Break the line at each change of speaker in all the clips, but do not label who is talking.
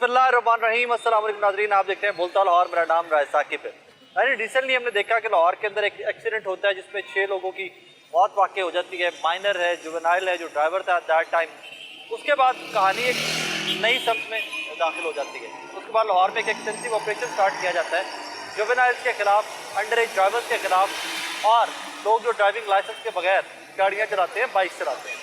बिस्मिल्लाहिर्रहमानिर्रहीम। अस्सलाम वालेकुम नाज़रीन, आप देखते हैं बोलता लाहौर। मेरा नाम राय साकिब है। यानी रिसेंटली हमने देखा कि लाहौर के अंदर एक एक्सीडेंट होता है जिसमें 6 लोगों की मौत वाक़ई हो जाती है। माइनर है, जुवेनाइल है, जो ड्राइवर था दैट टाइम। उसके बाद कहानी एक नई सब्क में दाखिल हो जाती है। उसके बाद लाहौर में एक एक्सटेंसिव ऑपरेशन स्टार्ट किया जाता है जुवेनाइल्स के ख़िलाफ़, अंडर एज ड्राइवर्स के ख़िलाफ़ और लोग जो ड्राइविंग लाइसेंस के बगैर गाड़ियाँ चलाते हैं, बाइक चलाते हैं।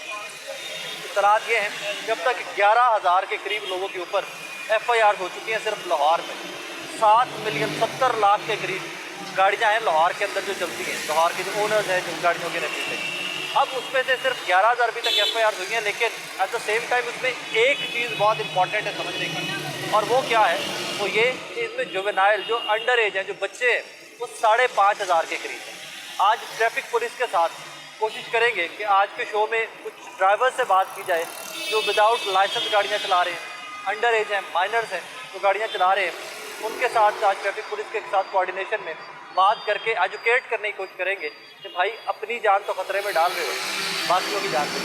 इत्तलात ये हैं कि अब तक 11,000 के करीब लोगों के ऊपर FIR हो चुकी हैं सिर्फ लाहौर में। 7 मिलियन 70 लाख के करीब गाड़ियाँ हैं लाहौर के अंदर जो चलती हैं, लाहौर के जो ओनर्स हैं, जो गाड़ियों के रहते हैं। अब उसमें से सिर्फ 11,000 अभी तक FIR हुई हैं, लेकिन एट द सेम टाइम उसमें एक चीज़ बहुत इंपॉर्टेंट है समझने की, और वो क्या है? वो ये कि इसमें जुवेनाइल जो अंडर एज हैं, जो बच्चे हैं, वो 5,500 के करीब हैं। आज ट्रैफिक पुलिस के साथ कोशिश करेंगे कि आज के शो में कुछ ड्राइवर से बात की जाए जो विदाउट लाइसेंस गाड़ियाँ चला रहे हैं, अंडर एज हैं, माइनर्स हैं, जो गाड़ियाँ चला रहे हैं। उनके साथ आज ट्रैफिक पुलिस के साथ कोऑर्डिनेशन में बात करके एजुकेट करने की कोशिश करेंगे कि भाई अपनी जान तो खतरे में डाल रहे हो, बाकियों की जान को।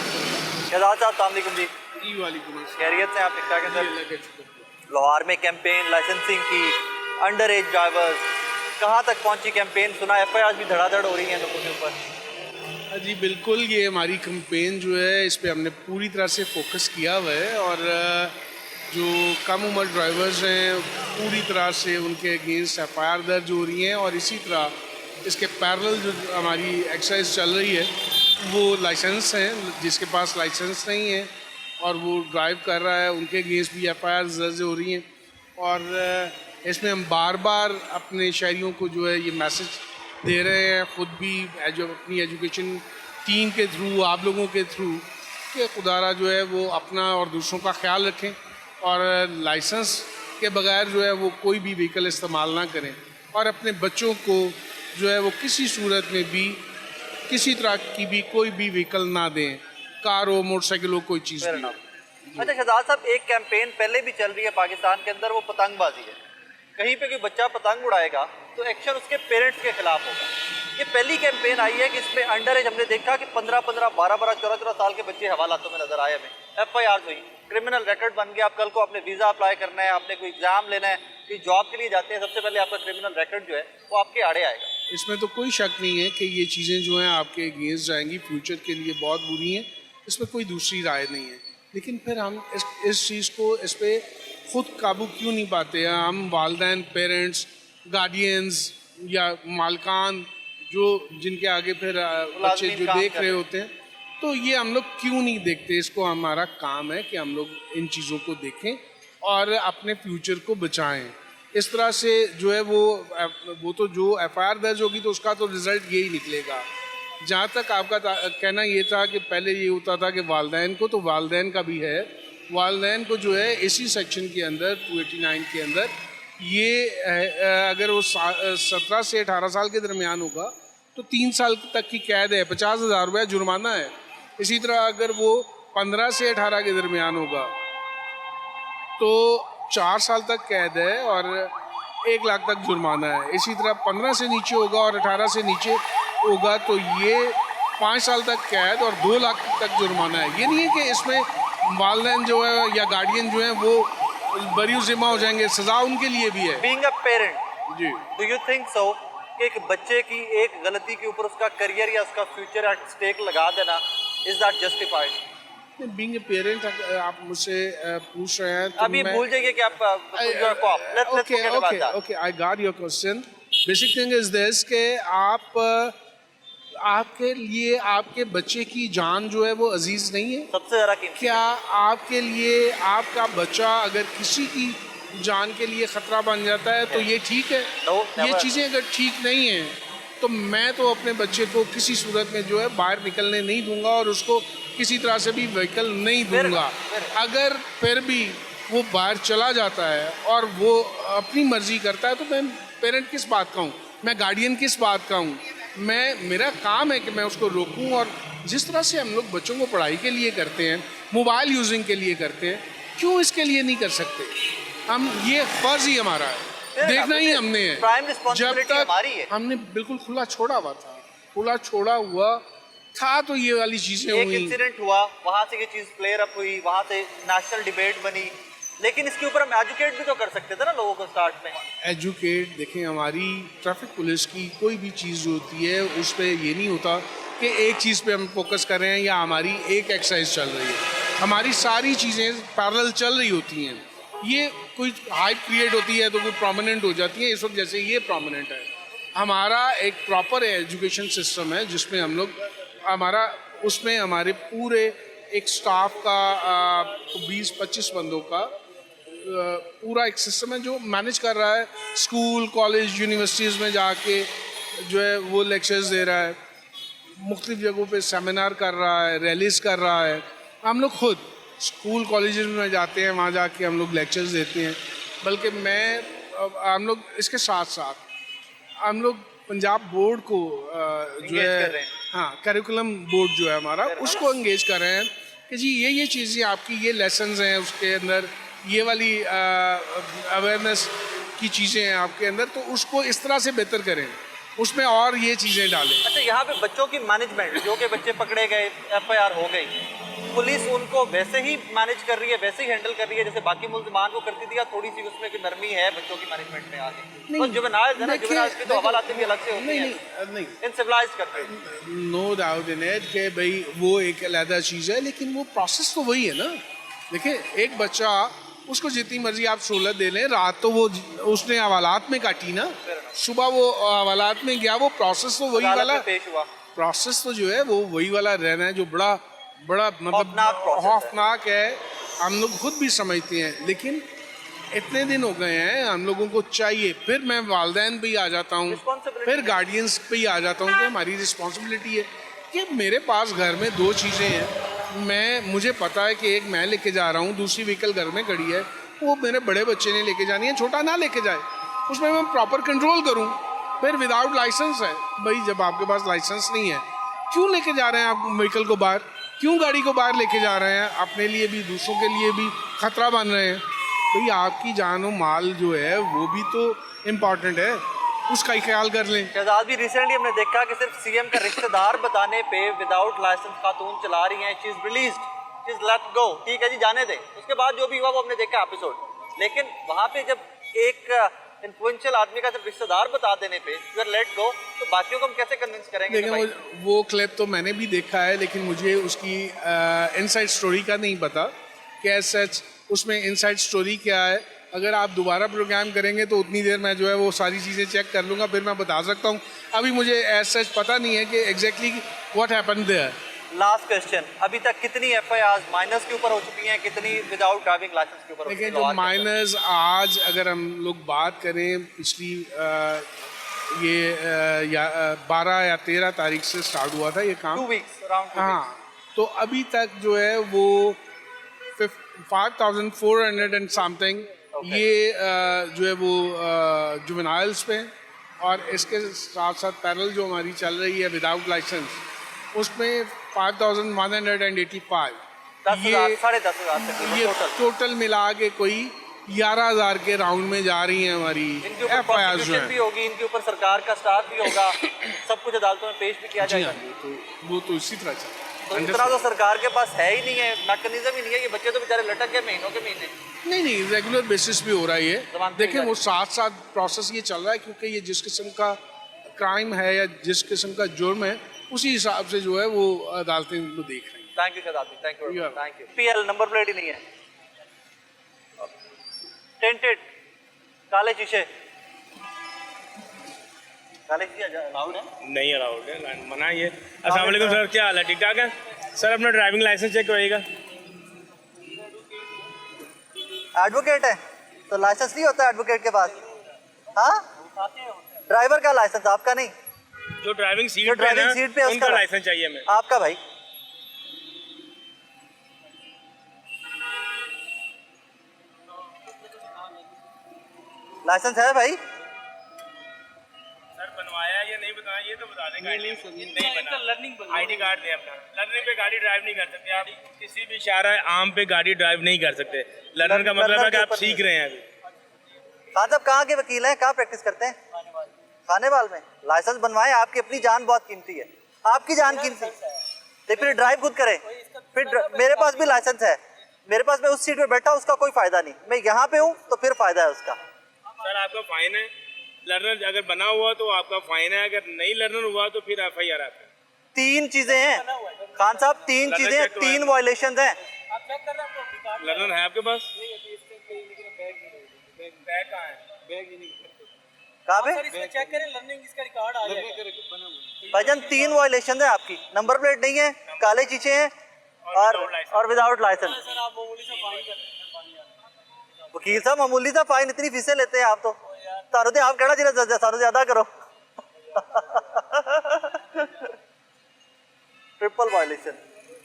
शहजाद साहब अस्सलाम वालेकुम जी।
वालेकुम
खैरियत से? आप ठीक ठाक हैं सर? लाहौर में कैंपेन लाइसेंसिंग की, अंडर एज ड्राइवर्स, कहाँ तक पहुँची कैंपेन? सुना FIR भी धड़ाधड़ हो रही है लोगों के ऊपर।
जी बिल्कुल, ये हमारी कैंपेन जो है इस पे हमने पूरी तरह से फोकस किया हुआ है, और जो कम उम्र ड्राइवर्स हैं पूरी तरह से उनके अगेंस्ट FIR दर्ज हो रही हैं। और इसी तरह इसके पैरेलल जो हमारी एक्सरसाइज चल रही है, वो लाइसेंस हैं, जिसके पास लाइसेंस नहीं है और वो ड्राइव कर रहा है, उनके अगेंस्ट भी FIR दर्ज हो रही हैं। और इसमें हम बार बार अपने शहरियों को जो है ये मैसेज दे रहे हैं, ख़ुद भी जो अपनी एजुकेशन टीम के थ्रू, आप लोगों के थ्रू, कि खुदारा जो है वो अपना और दूसरों का ख्याल रखें और लाइसेंस के बगैर जो है वो कोई भी व्हीकल इस्तेमाल ना करें, और अपने बच्चों को जो है वो किसी सूरत में भी किसी तरह की भी कोई भी व्हीकल ना दें, कार हो, मोटरसाइकिल हो, कोई चीज़ भी।
अच्छा शहजाद साहब, एक कैंपेन पहले भी चल रही है पाकिस्तान के अंदर, वो पतंगबाजी है। कहीं पे कोई बच्चा पतंग उड़ाएगा तो एक्शन उसके पेरेंट्स के खिलाफ होगा। ये पहली कैंपेन आई है कि इसमें अंडर एज हमने देखा कि 15-15, 12-12, 14-14 साल के बच्चे हवालातों में नजर आए हमें। FIR हुई, क्रिमिनल रिकॉर्ड बन गया। आप कल को आपने वीज़ा अप्लाई करना है, आपने कोई एग्जाम लेना है, कोई जॉब के लिए जाते हैं, सबसे पहले आपका क्रिमिनल रिकॉर्ड जो है वो आपके आड़े आएगा।
इसमें तो कोई शक नहीं है कि ये चीज़ें जो हैं आपके अगेंस्ट जाएंगी, फ्यूचर के लिए बहुत बुरी हैं, इसमें कोई दूसरी राय नहीं है। लेकिन फिर हम इस चीज़ को, इस पर ख़ुद काबू क्यों नहीं पाते हैं? हम वालिदैन, पेरेंट्स, गार्डियंस या मालकान जो जिनके आगे फिर बच्चे जो देख रहे होते हैं, तो ये हम लोग क्यों नहीं देखते? इसको हमारा काम है कि हम लोग इन चीज़ों को देखें और अपने फ्यूचर को बचाएं। इस तरह से जो है वो तो जो FIR दर्ज होगी तो उसका तो रिज़ल्ट यही निकलेगा। जहाँ तक आपका कहना ये था कि पहले ये होता था कि वालिदैन को, तो वालिदैन का भी है। वालिदैन को जो है इसी सेक्शन के अंदर 289 के अंदर ये अगर वो 17 से 18 साल के दरमियान होगा तो 3 साल तक की कैद है, 50,000 रुपया जुर्माना है। इसी तरह अगर वो 15 से 18 के दरमियान होगा तो 4 साल तक कैद है और 1 लाख तक जुर्माना है। इसी तरह 15 से नीचे होगा और 18 से नीचे होगा तो ये 5 साल तक कैद और 2 लाख तक जुर्माना है। ये नहीं है कि इसमें वालिदैन जो है या गार्डियन जो है वो बरी ज़िम्मा हो जाएंगे, सज़ा उनके लिए भी है।
बीइंग अ पेरेंट,
जी,
डू यू थिंक सो कि एक बच्चे की एक गलती के ऊपर उसका करियर या उसका फ्यूचर एट स्टेक लगा देना, is that justified?
Being a parent आप मुझसे पूछ रहे हैं तो
अभी भूल जाइए कि आप
okay, I got your question. Basic thing is this के आपके लिए आपके बच्चे की जान जो है वो अजीज नहीं है?
सबसे ज़्यादा कीमती।
क्या आपके लिए आपका बच्चा अगर किसी की जान के लिए ख़तरा बन जाता है तो ये ठीक है? ये चीज़ें अगर ठीक नहीं हैं तो मैं तो अपने बच्चे को किसी सूरत में जो है बाहर निकलने नहीं दूंगा और उसको किसी तरह से भी व्हीकल नहीं दूंगा। अगर फिर भी वो बाहर चला जाता है और वो अपनी मर्जी करता है तो मैं पेरेंट किस बात का हूँ, मैं गार्डियन किस बात का हूँ? मेरा काम है कि मैं उसको रोकूं। और जिस तरह से हम लोग बच्चों को पढ़ाई के लिए करते हैं, मोबाइल यूजिंग के लिए करते हैं, क्यों इसके लिए नहीं कर सकते? हम ये फ़र्ज़ ही हमारा है, देखना ही हमने है। जब तक हमने बिल्कुल खुला छोड़ा हुआ था, खुला छोड़ा हुआ था तो ये वाली चीज़ें हुई।
एक इंसिडेंट हुआ, वहाँ से ये चीज़ फ्लेयर अप हुई, वहाँ से नेशनल डिबेट बनी, लेकिन इसके ऊपर हम एजुकेट भी तो कर सकते थे ना लोगों को स्टार्ट में।
एजुकेट देखें, हमारी ट्रैफिक पुलिस की कोई भी चीज़ जो होती है उस पर ये नहीं होता कि एक चीज़ पे हम फोकस कर रहे हैं या हमारी एक एक्सरसाइज चल रही है। हमारी सारी चीज़ें पैरेलल चल रही होती हैं। ये कोई हाइप क्रिएट होती है तो कोई प्रोमिनेंट हो जाती है। इस वक्त जैसे ये प्रोमिनेंट है, हमारा एक प्रॉपर एजुकेशन सिस्टम है जिसमें हम लोग उसमें हमारे पूरे एक स्टाफ का 20-25 बंदों का पूरा एक सिस्टम है जो मैनेज कर रहा है। स्कूल, कॉलेज, यूनिवर्सिटीज़ में जाके जो है वो लेक्चर्स दे रहा है, मुख्तलिफ जगहों पे सेमिनार कर रहा है, रैलीज़ कर रहा है। हम लोग खुद स्कूल कॉलेजेस में जाते हैं, वहाँ जाके हम लोग लेक्चर्स देते हैं। बल्कि हम लोग इसके साथ साथ हम लोग पंजाब बोर्ड को जो है, हाँ, करिकुलम बोर्ड जो है हमारा, उसको एंगेज कर रहे हैं कि जी ये चीज़ें आपकी, ये लेसन्स हैं उसके अंदर, ये वाली अवेयरनेस की चीज़ें हैं आपके अंदर, तो उसको इस तरह से बेहतर करें, उसमें और ये चीज़ें डालें।
अच्छा, यहाँ पे बच्चों की मैनेजमेंट, जो कि बच्चे पकड़े गए, FIR हो गई, पुलिस उनको वैसे ही मैनेज कर रही है, वैसे ही हैंडल कर रही है जैसे बाकी मुल्ज़िमान को करती थी, या थोड़ी सी उसमें कोई नरमी है बच्चों की मैनेजमेंट में आगे? तो जुवेनाइल्स की तो हवालात भी अलग से होती हैं,
नहीं,
इनसिविलाइज्ड करते हैं।
नो डाउट इन इट कि भाई वो एक अलग चीज़ है, लेकिन वो प्रोसेस तो वही है ना। देखिए, एक बच्चा, उसको जितनी मर्जी आप सहूलत दे लें, रात तो वो उसने हवालात में काटी ना, सुबह वो हवालात में गया, वो प्रोसेस तो वही वाला
पेश हुआ।
प्रोसेस तो जो है वो वही वाला रहना है, जो बड़ा मतलब खौफनाक है। हम लोग खुद भी समझते हैं, लेकिन इतने दिन हो गए हैं, हम लोगों को चाहिए। फिर मैं वालिदैन पे ही आ जाता हूँ, फिर गार्डियंस पे ही आ जाता हूँ कि हमारी रिस्पॉन्सिबिलिटी है कि मेरे पास घर में 2 चीज़ें हैं। मुझे पता है कि एक मैं लेके जा रहा हूँ, दूसरी व्हीकल घर में खड़ी है, वो मेरे बड़े बच्चे ने लेके जानी है, छोटा ना लेके जाए, उसमें मैं प्रॉपर कंट्रोल करूँ। फिर विदाउट लाइसेंस है भाई, जब आपके पास लाइसेंस नहीं है, क्यों लेके जा रहे हैं आप व्हीकल को बाहर, क्यों गाड़ी को बाहर लेके जा रहे हैं? अपने लिए भी, दूसरों के लिए भी खतरा बन रहे हैं। भाई, आपकी जान और माल जो है वो भी तो इम्पॉर्टेंट है, उसका ही ख्याल कर लें।
शहजाद भी रिसेंटली हमने देखा कि सिर्फ सीएम का रिश्तेदार बताने पे विदाउट लाइसेंस खातून चला रही हैं, she is released, she is let go, ठीक है जी, जाने दें। उसके बाद जो भी हुआ वो हमने देखा एपिसोड। लेकिन वहाँ पे जब एक इन्फ्लुएंशियल आदमी का जब रिश्तेदार बता देने पे यू आर लेट गो, तो बाकियों को हम कैसे कन्विंस करेंगे?
लेकिन वो क्लिप तो मैंने भी देखा है, लेकिन मुझे उसकी इनसाइड स्टोरी का नहीं पता कि एज सच उसमें इनसाइड स्टोरी क्या है। अगर आप दोबारा प्रोग्राम करेंगे तो उतनी देर मैं जो है वो सारी चीज़ें चेक कर लूँगा, फिर मैं बता सकता हूँ। अभी मुझे एज सच पता नहीं है कि exactly what happened there.
Last question, अभी तक कितनी FIRs माइनर्स के ऊपर हो चुकी हैं, कितनी विदाउट ड्राइविंग लाइसेंस के ऊपर?
देखिए, जो माइनर्स आज अगर हम लोग बात करें, पिछली 12 या 13 तारीख से स्टार्ट हुआ था ये काम,
2 वीक्स अराउंड।
हाँ, तो अभी तक जो है वो 5400 एंड समथिंग ये जो है वो जुवेनाइल्स पे, और इसके साथ साथ पैरेलल जो हमारी चल रही है विदाउट लाइसेंस, उसमें 5185 ये टोटल मिला के कोई 11,000 के राउंड में जा रही हैं हमारी FIRs जो
भी होगी, इनके ऊपर सरकार का स्टाफ भी होगा, सब कुछ अदालतों में पेश भी किया जाएगा।
वो तो इसी तरह चल।
तो इतना तो सरकार के पास है ही नहीं है, मैकेनिज्म ही नहीं है, ये बच्चे तो बेचारे लटक गए महीनों के महीने।
नहीं, रेगुलर बेसिस पे हो रहा है ये। देखिए, वो साथ साथ प्रोसेस ये चल रहा है, क्योंकि ये जिस किस्म का क्राइम है या जिस किस्म का जुर्म है, उसी हिसाब से जो है वो अदालतें उनको देख रही हैं।
Thank you Shahzad, thank you, thank you. PL number plate ही नहीं है, टेंटेड, काले शीशे, काले शीशे अलाउड है?
नहीं अलाउड है, मना ही है। अस्सलाम वालेकुम सर, क्या हाल है? ठीक ठाक है सर। अपना ड्राइविंग लाइसेंस चेक कराइएगा।
एडवोकेट है तो लाइसेंस नहीं होता एडवोकेट के पास? हाँ, ड्राइवर का लाइसेंस, आपका नहीं।
जो ड्राइविंग सीट पे उनका लाइसेंस चाहिए हमें।
आपका भाई लाइसेंस है भाई?
सर बनवाया या नहीं बताया ये तो बता दें। नहीं बना, लर्निंग ID कार्ड दे अपना। लर्निंग पे गाड़ी ड्राइव नहीं कर सकते आप, किसी भी इशारा आम पे गाड़ी ड्राइव नहीं कर सकते। लर्नर का मतलब है कि आप सीख रहे हैं अभी।
खान साहब कहाँ के वकील हैं, कहाँ प्रैक्टिस करते हैं? खानेवाल में। लाइसेंस बनवाएं, आपकी अपनी जान बहुत कीमती है, आपकी जान कीमती है, तो फिर ड्राइव खुद करें। फिर मेरे पास भी लाइसेंस है, मेरे पास मैं उस सीट पे बैठा, उसका कोई फायदा नहीं, मैं यहाँ पे हूँ तो फिर फायदा है उसका।
सर आपका फाइन है, लर्नर अगर बना हुआ तो आपका फाइन है, अगर नहीं लर्नर हुआ तो फिर FIR आता है।
3 चीजें हैं खान साहब, 3 चीजें, 3 वायलेशन हैं।
लर्नर है आपके पास? बैग कहाँ है?
कहाँ पे
चेक करें, लर्निंग इसका रिकॉर्ड आ जाएगा।
भाईजान 3 वायलेशन है आपकी, नंबर प्लेट नहीं है, काले शीशे हैं और विदाउट लाइसेंस।
सर आप मामूली सा फाइन करते हैं।
वकील साहब मामूली सा फाइन, इतनी फीसें लेते हैं आप तो, सारों तो आप कहना चाहिए सारों ज्यादा करो। ट्रिपल वायलेशन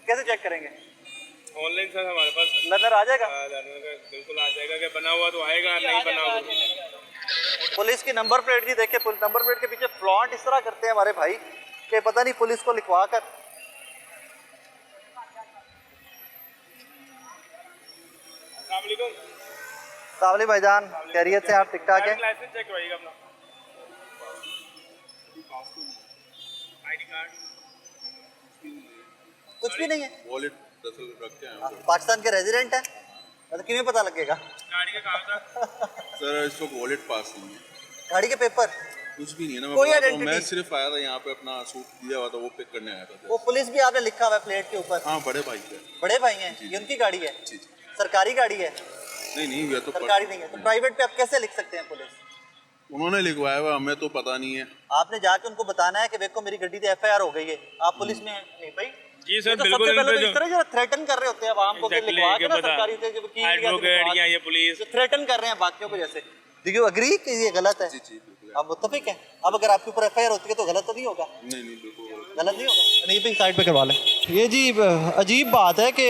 कैसे चेक करेंगे?
ऑनलाइन सर हमारे पास
लर्नर आ जाएगा,
लर्नर का बिल्कुल आ जाएगा, अगर बना हुआ तो आएगा, नहीं बना हुआ तो
पुलिस की नंबर प्लेट जी देखे, नंबर प्लेट के पीछे फ्लॉन्ट इस तरह करते हैं हमारे भाई कि पता नहीं पुलिस को लिखवा कर।
अस्सलाम वालेकुम।
सावली भाईजान खैरियत से, आप ठीक ठाक है?
लाइसेंस चेक करवाइएगा अपना, ID कार्ड
कुछ भी नहीं है,
वॉलेट दरअसल रखते हैं
पाकिस्तान के रेजिडेंट है तो किमें पता लगेगा?
गाड़ी का कागजात।
सर, इस वक्त वॉलेट पास नहीं है,
गाड़ी के पेपर,
कुछ भी नहीं है ना। मैं
कोई
बताता हूँ,
identity?
मैं सिर्फ आया था यहाँ पे, अपना सूट दिया हुआ था, वो पिक करने आया था।
वो पुलिस भी आपने लिखा हुआ है प्लेट के ऊपर।
हाँ, बड़े भाई थे।
बड़े भाई हैं, ये उनकी गाड़ी है,
जी जी।
सरकारी गाड़ी है?
नहीं, ये तो
सरकारी नहीं है तो प्राइवेट पे आप कैसे लिख सकते हैं? पुलिस
उन्होंने लिखवाया हुआ, हमें तो पता नहीं है।
आपने जाके उनको बताना है कि देखो मेरी गड्डी पे FIR हो गई है, आप पुलिस में नहीं भाई।
जी
ये
सर
तो
बिल्कुल,
सबसे
इन
पहले
पे
तो इस तरह जो थ्रेटन कर रहे होते हैं आवाम को कि लिखवा के ना सरकारी
एडवोकेट या ये पुलिस
थ्रेटन कर रहे हैं बाकियों को, जैसे देखिए अग्री कि ये गलत है,
जी जी बिल्कुल।
आप मुत्तफिक हैं? अब अगर आपके ऊपर FIR होती है तो गलत तो नहीं होगा?
नहीं बिल्कुल
गलत नहीं होगा। नहीं भी साइड पे करवा लें। ये जी अजीब बात है कि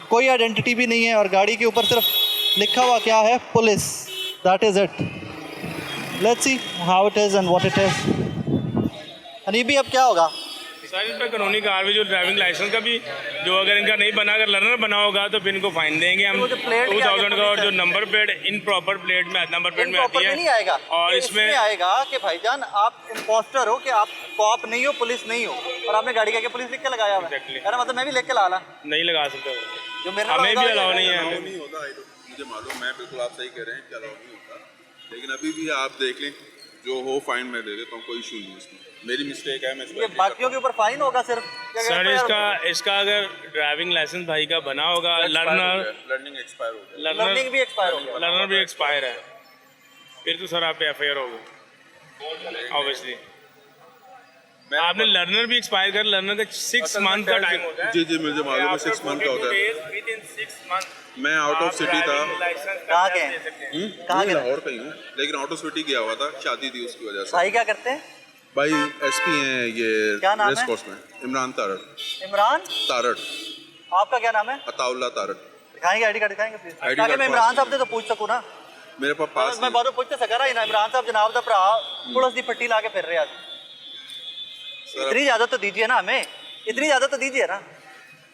कोई आइडेंटिटी भी नहीं है और गाड़ी के ऊपर सिर्फ लिखा हुआ क्या है, police, that is it. Let's see how it is and what it is. Honeybee अब क्या होगा?
सर इस पर कानूनी कार्रवाई, जो ड्राइविंग लाइसेंस का भी, जो अगर इनका नहीं बना, अगर लर्नर बना होगा तो फिर इनको फाइन देंगे हम
वो जो प्लेट
2000 का, और जो number plate in proper plate में नंबर प्लेट में आती है
नहीं आएगा,
और
ये
इसमें
आएगा कि भाईजान आप इम्पोस्टर हो, कि आप कॉप नहीं हो, पुलिस नहीं हो, और आपने गाड़ी के पुलिस लिख के लगाया हुआ है।
Exactly.
यार मतलब मैं भी लेके ला ला,
नहीं लगा सकते,
जो मेरे
हमें भी अलाउ नहीं है।
अलाउ नहीं होता। मुझे मालूम, मैं बिल्कुल आप सही कह रहे हैं कि अलाउ नहीं होता, लेकिन अभी भी आप देख लें, जो हो फाइन मैं दे देता हूँ, कोई इशू नहीं इसमें। मेरी मिस्टेक है, मैं इसको
ये
agree
बाकियों के
करता
ऊपर फाइन होगा सिर्फ?
सर इसका अगर ड्राइविंग लाइसेंस भाई का बना होगा,
हूँ।
लर्नर
लर्निंग एक्सपायर हो गया।
लर्निंग भी एक्सपायर हो गया।
लर्नर भी एक्सपायर है, फिर तो सर आप पे FIR होगा ऑब्वियसली। आपने लर्नर भी एक्सपायर कर, लर्नर का 6 मंथ का टाइम होता है।
जी जी, मुझे मालूम है 6 मंथ का होता है।
विद इन 6 मंथ
मैं आउट ऑफ सिटी था।
कहाँ के हैं? कहाँ के?
लाहौर कहीं हूँ, लेकिन आउट ऑफ सिटी गया हुआ था, शादी थी उसकी वजह से।
भाई क्या करते हैं?
भाई SP हैं ये,
क्या नाम
रेस
है?
कोर्स में। इमरान तारड़।
इमरान?
तारड़,
आपका क्या नाम है?
अताउल्ला तारड़।
दिखाएंगे आईडी कार्ड, दिखाएंगे प्लीज,
ID
ताकि
कार्ड
मैं इमरान
पास
साहब से तो पूछ सकूं ना।
मेरे पास
मैं बारों पूछते सका रहा ही ना, इमरान साहब जनाब दा भरा पुलिस दी पट्टी ला के फिर रहे आज।
सर,
इतनी इजाजत तो दीजिए ना हमें, इतनी इजाजत तो दीजिए ना।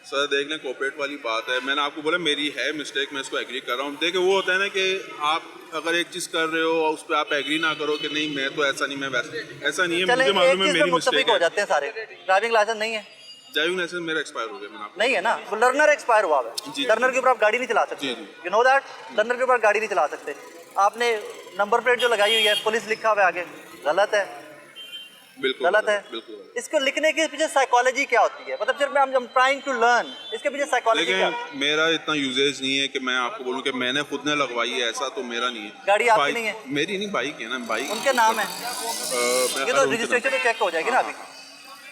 सर देख लें, कोऑपरेट वाली बात है। मैंने आपको बोला मेरी है मिस्टेक, मैं इसको एग्री कर रहा हूँ। देखिए वो होता है ना कि आप अगर एक चीज़ कर रहे हो और उस पर आप एग्री ना करो कि नहीं मैं तो ऐसा नहीं, मैं वैसा, ऐसा नहीं है।
चले
मुझे
एक
मालूम है
चीज
मेरी
पे मुत्तफिक
मिस्टेक
हो
है।
जाते हैं सारे, ड्राइविंग लाइसेंस नहीं है,
ड्राइविंग लाइसेंस मेरा एक्सपायर हो गया। मैंने आपको
नहीं है ना, वो लर्नर एक्सपायर हुआ है।
जी।
लर्नर के ऊपर आप गाड़ी नहीं चला सकते,
जी, जी।
You know that. लर्नर के ऊपर गाड़ी नहीं चला सकते। आपने नंबर प्लेट जो लगाई हुई है, पुलिस लिखा हुआ है आगे, गलत है,
बिल्कुल
गलत है।
बिल्कुल गलत।
इसको लिखने के पीछे साइकोलॉजी क्या होती है? मतलब सिर्फ मैं I'm trying to learn, इसके पीछे साइकोलॉजी क्या है?
लेकिन मेरा इतना यूजेज नहीं है कि मैं आपको बोलूं कि मैंने खुद ने लगवाई है, ऐसा तो मेरा नहीं है।
गाड़ी आपकी
बाइक-
नहीं है?
मेरी नहीं, बाइक है ना, बाइक
उनके नाम है, ये तो रजिस्ट्रेशन में चेक हो जाएगी ना अभी।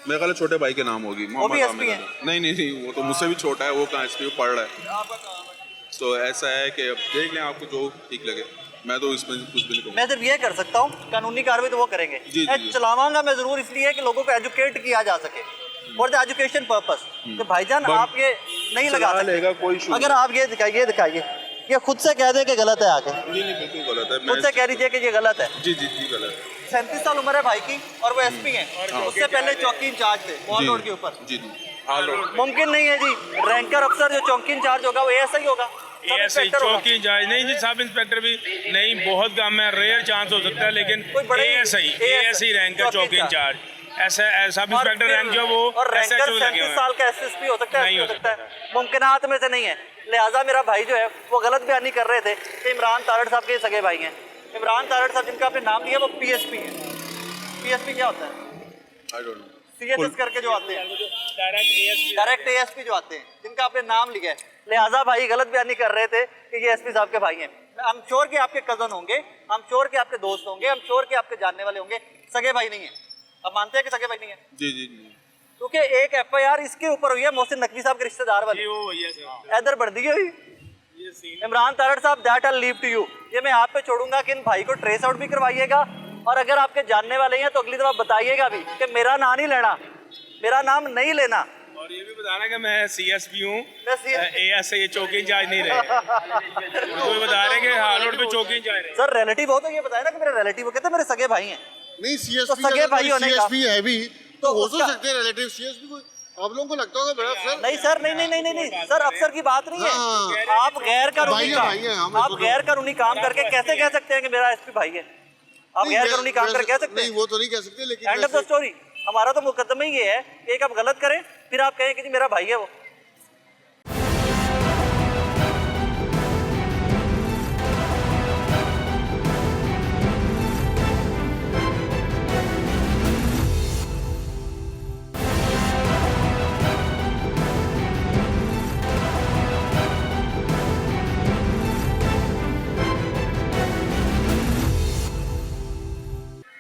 मेरे ख्याल है छोटे भाई के नाम होगी।
वो भी
मोहम्मद
SP
आमिर।
है?
नहीं, वो तो मुझसे भी छोटा है, वो कहाँ SP पढ़ रहा है। तो ऐसा है कि अब देख लें, आपको जो ठीक लगे। मैं तो इसमें कुछ भी नहीं कहूँगा।
मैं सिर्फ ये कर सकता हूँ, कानूनी कार्रवाई तो वो करेंगे।
जी,
मैं
जी।
चलावांगा मैं जरूर इसलिए कि लोगों को एजुकेट किया जा सके, फॉर द एजुकेशन पर्पस। तो भाईजान
बट
आप ये नहीं लगा
चला लेगा,
सकते।
कोई इशू
अगर आप ये दिखाइए, ये खुद से कह दे कि गलत है आके,
नहीं, बिल्कुल गलत है।
खुद से कह दीजिए कि ये गलत है।
जी गलत है।
37 साल उम्र है भाई की और वो SP हैं, उससे पहले चौकी इंचार्ज थे मॉल रोड के ऊपर।
जी हाँ लोग
मुमकिन नहीं है जी, रैंकर अफसर जो चौकी इंचार्ज होगा वो ASI होगा, सब
ASI
इंस्पेक्टर होगा।
चौकी इंचार्ज नहीं जी, सब इंस्पेक्टर भी नहीं, बहुत कम है, रेयर चांस हो सकता है, लेकिन
कोई बड़े
ASI रैंक का चौकी इंचार्ज सब इंस्पेक्टर रैंक जो वो
और रैंकर
SHO लगे
37
हुए
साल का SSP हो सकता है,
नहीं
हो
हो
सकता है, मुमकिनात में से नहीं है। लिहाजा मेरा भाई जो है वो गलत बयानी कर रहे थे कि इमरान तारड़ साहब के सगे भाई हैं। इमरान तारड़ साहब जिनका आपने नाम लिया वो PSP है। PSP क्या होता है?
I don't know.
CSS करके जो आते हैं,
डायरेक्ट
डायरेक्ट ASP जो आते हैं, जिनका आपने नाम लिया है। लिहाजा भाई गलत बयानी कर रहे थे कि ये SP साहब के भाई हैं। आई एम श्योर कि आपके कजन होंगे, आई एम श्योर कि आपके दोस्त होंगे, आई एम श्योर कि आपके जानने वाले होंगे, सगे भाई नहीं है। अब मानते हैं कि सगे भाई नहीं है,
जी जी जी।
क्योंकि एक FIR इसके ऊपर हुई है मोहसिन नकवी साहब के रिश्तेदार वाली,
वो भैया सर
इधर बढ़ दी हुई।
ये सीन
इमरान तारड़ साहब that I leave to you, ये मैं आप पे छोड़ूंगा कि इन भाई को ट्रेस आउट भी करवाइएगा, और अगर आपके जानने वाले हैं तो अगली दफा बताइएगा भी कि मेरा नाम नहीं लेना, मेरा नाम नहीं लेना।
और ये भी बताना कि मैं CSP हूँ,
मैं CSP
ASA ये चौकी इंचार्ज नहीं रहे। कोई बता रहे कि हालोड पे चौकी इंचार्ज रहे।
सर रिलेटिव हो तो ये बताया ना कि मेरे रिलेटिव हो, कहते मेरे सगे भाई हैं।
नहीं
तो सगे भाई होने का
CSP है भी
तो
तो हो तो
उसका-
सकते हैं रिलेटिव CSP को आप लोगों को लगता होगा बड़ा सर
नहीं सर, नहीं नहीं नहीं नहीं नहीं सर, अफसर की बात नहीं है।
हाँ।
आप गैर कानूनी
भाई हैं, भाई हैं, हाँ,
काम,
मैं
आप
बोल
गैर कानूनी काम करके कैसे कह सकते हैं कि मेरा SP भाई है? आप
नहीं,
गैर कानूनी काम करके कह सकते
नहीं
हैं?
वो तो नहीं कह सकते लेकिन
एंड ऑफ द
वैसे-
स्टोरी। हमारा तो मुकदमा ही ये है कि एक आप गलत करें फिर आप कहें कि जी मेरा भाई है वो।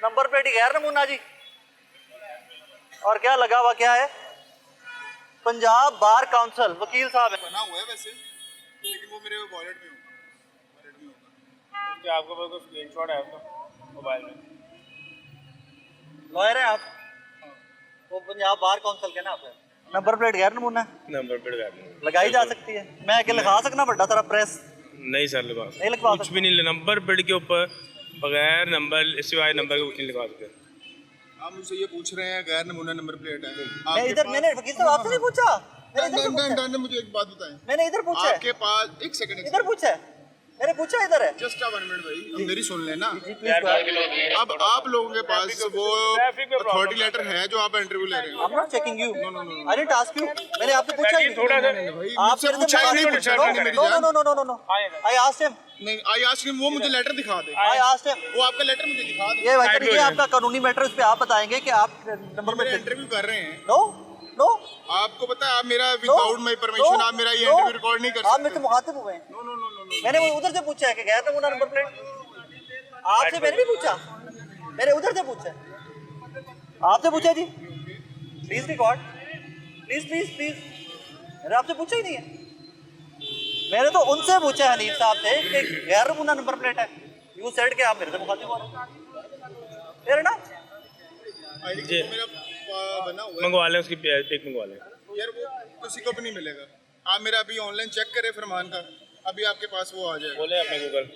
नंबर प्लेट ही गैर नमूना जी, और क्या लगा हुआ क्या है? पंजाब बार काउंसिल वकील साहब है।
बना हुआ है वैसे लेकिन वो मेरे वॉलेट में होगा।
क्या आपके पास कोई स्क्रीनशॉट है आपका मोबाइल में?
लॉयर है आप? वो पंजाब बार काउंसिल के ना आप? नंबर प्लेट गैर नमूना है,
नंबर प्लेट गाड़ी
लगाई जा सकती है। मैं के लिखा सकना बड़ा सारा प्रेस
नहीं सर लगा
नहीं लिखवा
कुछ भी नहीं, नंबर प्लेट के ऊपर बगैर नंबर सिवाय नंबर के कुछ नहीं लिखा सकते।
आप मुझसे ये पूछ रहे हैं गैर नमूना नंबर प्लेट है
मैं इधर मैंने वकील साहब आपसे नहीं पूछा, मैंने इधर से पूछा है।
मुझे एक बात बताएं
मैंने इधर पूछा है,
आपके पास एक सेकंड
इधर पूछा है, मैंने पूछा इधर है।
जस्ट 1 मिनट भाई अब मेरी सुन लेना।
जी प्लीज गो अहेड।
अब आप लोगों के पास वो अथॉरिटी लेटर है जो आप इंटरव्यू ले रहे
आई
हैं?
Am not checking you, I didn't ask you, मैंने आपसे पूछा ही
थोड़ा सा
भाई
आप
मुझसे
मेरे से
पूछा ही नहीं
पूछा
पूछा नहीं मेरी जान।
No no no no no I asked him,
नहीं आई आस्क्ड हिम वो मुझे लेटर दिखा दे।
आई आस्क्ड हिम।
वो आपका लेटर मुझे दिखा दे।
ये भाई
Side
ये
में
आपका कानूनी मैटर, इस पे आप बताएंगे कि आप नंबर
मेरे
प्लेट
इंटरव्यू कर रहे हैं
नो नो
आपको पता है आप मेरा विदाउट माय परमिशन आप मेरा ये इंटरव्यू रिकॉर्ड नहीं कर
आप मेरे से
सकते।
मुखातिब हुए हैं।
नो नो नो नो
मैंने वो उधर से पूछा है कि गैर नमूना नंबर प्लेट, आपसे मैंने नहीं पूछा, मैंने उधर से पूछा, आपसे पूछा जी। Please record, please please please, मैंने आपसे पूछा ही नहीं है। मैंने तो उनसे पूछा है हनीफ साहब से कि गैर नमूना नंबर प्लेट है, यू सेड के आप मेरे से मुखातिब हो रहे हैं। फेयर ना?
आईडी
जी।
मेरा बना हुआ है
मंगवा लें, उसकी पिक मंगवा लें।
यार वो किसी को भी नहीं मिलेगा। आप मेरा अभी ऑनलाइन चेक करें फरमान का, अभी आपके पास वो आ जाएगा।
बोले अपने गूगल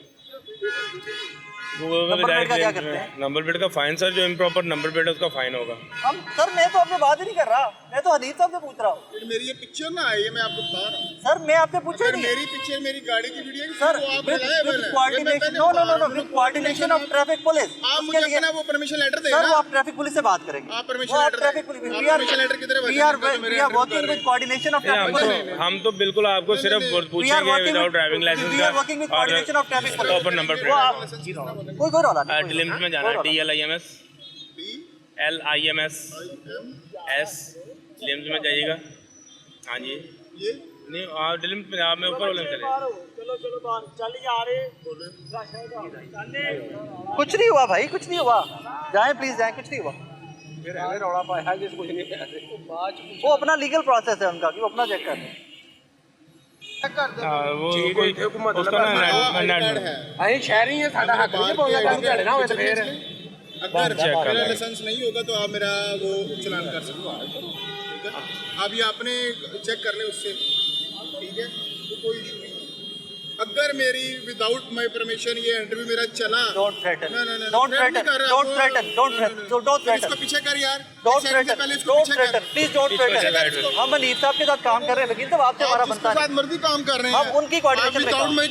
नंबर प्लेट का क्या करते हैं?
नंबर प्लेट का फाइन सर, जो इम्प्रॉपर नंबर प्लेट है उसका फाइन होगा।
हम सर मैं तो आपसे बात ही नहीं कर रहा, मैं तो हनीफ साहब से पूछ रहा हूँ।
फिर मेरी ये पिक्चर ना आई है मैं आपको बता रहा हूँ।
सर मैं आपसे पूछा
अगर
ही नहीं है।
मेरी पिक्चर मेरी गाड़ी की वीडियो है,
सर
वो आप
विद
reliable है। ये मैं
कोऑर्डिनेशन,
पहले
नो नो
बता
नो
रहा
नो
हूँ।
With coordination of traffic police.
आप मुझे अपना वो परमिशन लेटर
सर वो
देना।
आप ट्रैफिक पुलिस से बात करेंगे।
आप permission
वो आप
letter
ट्रैफिक
दें।
पुलिस,
आप
वी आर
permission letter किधर है?
वी आर
जो मेरे
वी आर
interview
वर्किंग
कर
विद
रहे
कोऑर्डिनेशन ऑफ
नहीं,
ट्रैफिक पुलिस।
हम तो बिल्कुल आपको सिर्फ
We are
पूछेंगे
working
without
with-
driving license
we are working with coordination of traffic police.
Proper number
वो आप
प्लेट।
कोई रौला नहीं, कोई
डिलिम्स में जाना है, DLIMS LIMS S डिलिम्स में जाइएगा। हाँ जी
ये
नहीं आप डिलिम्स में आप में ऊपर वाले में चले।
चलो चलो बाहर चल जा रहे
कुछ नहीं हुआ भाई, कुछ नहीं हुआ, जाएं प्लीज जाएं, कुछ नहीं हुआ।
रौला पाया जिस कुछ नहीं
वो अपना लीगल प्रोसेस है उनका कि वो अपना चेक कर रहे हैं।
वो कोई उसका ना
कार्ड है।
ਅਸੀਂ ਸ਼ਹਿਰੀ ਹਾਂ ਸਾਡਾ ਹੱਕ ਨਹੀਂ ਪਾਉਂਦਾ ਕੰਮ ਤੁਹਾਡੇ ਨਾਲ ਹੋਵੇ ਤੇ ਫੇਰ
अगर
चेक कर
मेरा
लेंगे।
लाइसेंस नहीं होगा तो आप मेरा वो चलान कर सकते हो। ठीक है अब ये आपने चेक कर ले उससे, ठीक है तो कोई इशू नहीं। अगर मेरी विदाउट माय परमिशन ये इंटरव्यू मेरा चला
Don't threaten,
No, no, no,
don't
threaten नहीं
threaten,
कर रहा,
don't
वो-
threaten, don't
no, no,
threaten,
no,
don't
फिर
threaten।
इसको पीछे कर यार।
डोंट
एक्सीडेंट से
थ्रेटन,
पहले इसको
डोंट
पीछे कर।
Threaten, please don't threaten. हम हनीफ साहब के साथ काम कर रहे हैं, वकील साहब आपसे हमारा
आप
बनता
जिसके
है।
साथ मर्जी काम कर रहे हैं,
हम उनकी coordination में
विदाउट
काम-
माय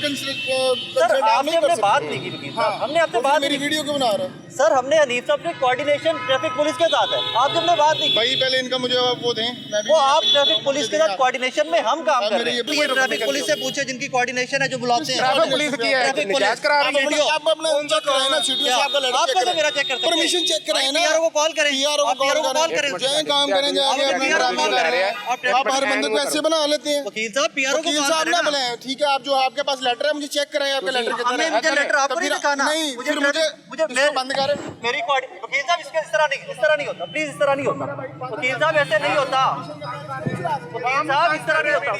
सर आपने हमने बात नहीं की वकील साहब, हमने आपसे बात
मेरी
नहीं की।
वीडियो क्यों बना रहे हो
सर हमने हनीफ साहब से कोऑर्डिनेशन ट्रैफिक पुलिस के साथ है, आपसे हमने बात नहीं की।
भाई पहले इनका मुझे वो दें, मैं भी
वो आप ट्रैफिक पुलिस के साथ कोऑर्डिनेशन में हम काम
आप
कर
मेरे
रहे हैं।
ये
ये ट्रैफिक पुलिस से पूछे जिनकी कोऑर्डिनेशन है, जो बुलाते हैं।
ट्रैफिक पुलिस की है,
ट्रैफिक
निजात
पुलिस
करा रही है।
वीडियो
आप अपना चेक कराए ना, सीटीओ
क्या?
साहब का लेटर
आप
चेक
कैसे
कराएं।
मेरा चेक कर सकते हैं?
परमिशन चेक कराएं ना,
PRO को कॉल करें,
PRO
आप PRO को कॉल करें।
जय काम करेंगे आगे,
आप
अपना
PRO
ड्रामा
कॉल
कर
करें।
रहे हैं। आप हर बंदे को ऐसे बना लेते हैं।
वकील साहब PRO को
वकील
कॉल
साहब
करें
ना
ना।
बुलाएं, ठीक है, आप जो आपके पास लेटर है मुझे चेक कराएं, आपके लेटर के
हमें मुझे लेटर आपको नहीं दिखाना।
नहीं,
मुझे
फिर मुझे
मुझे
बंद करें।
मेरी वकील साहब इसके इस तरह नहीं होता, प्लीज इस तरह नहीं होता वकील साहब, ऐसे नहीं होता वकील साहब, इस तरह नहीं होता।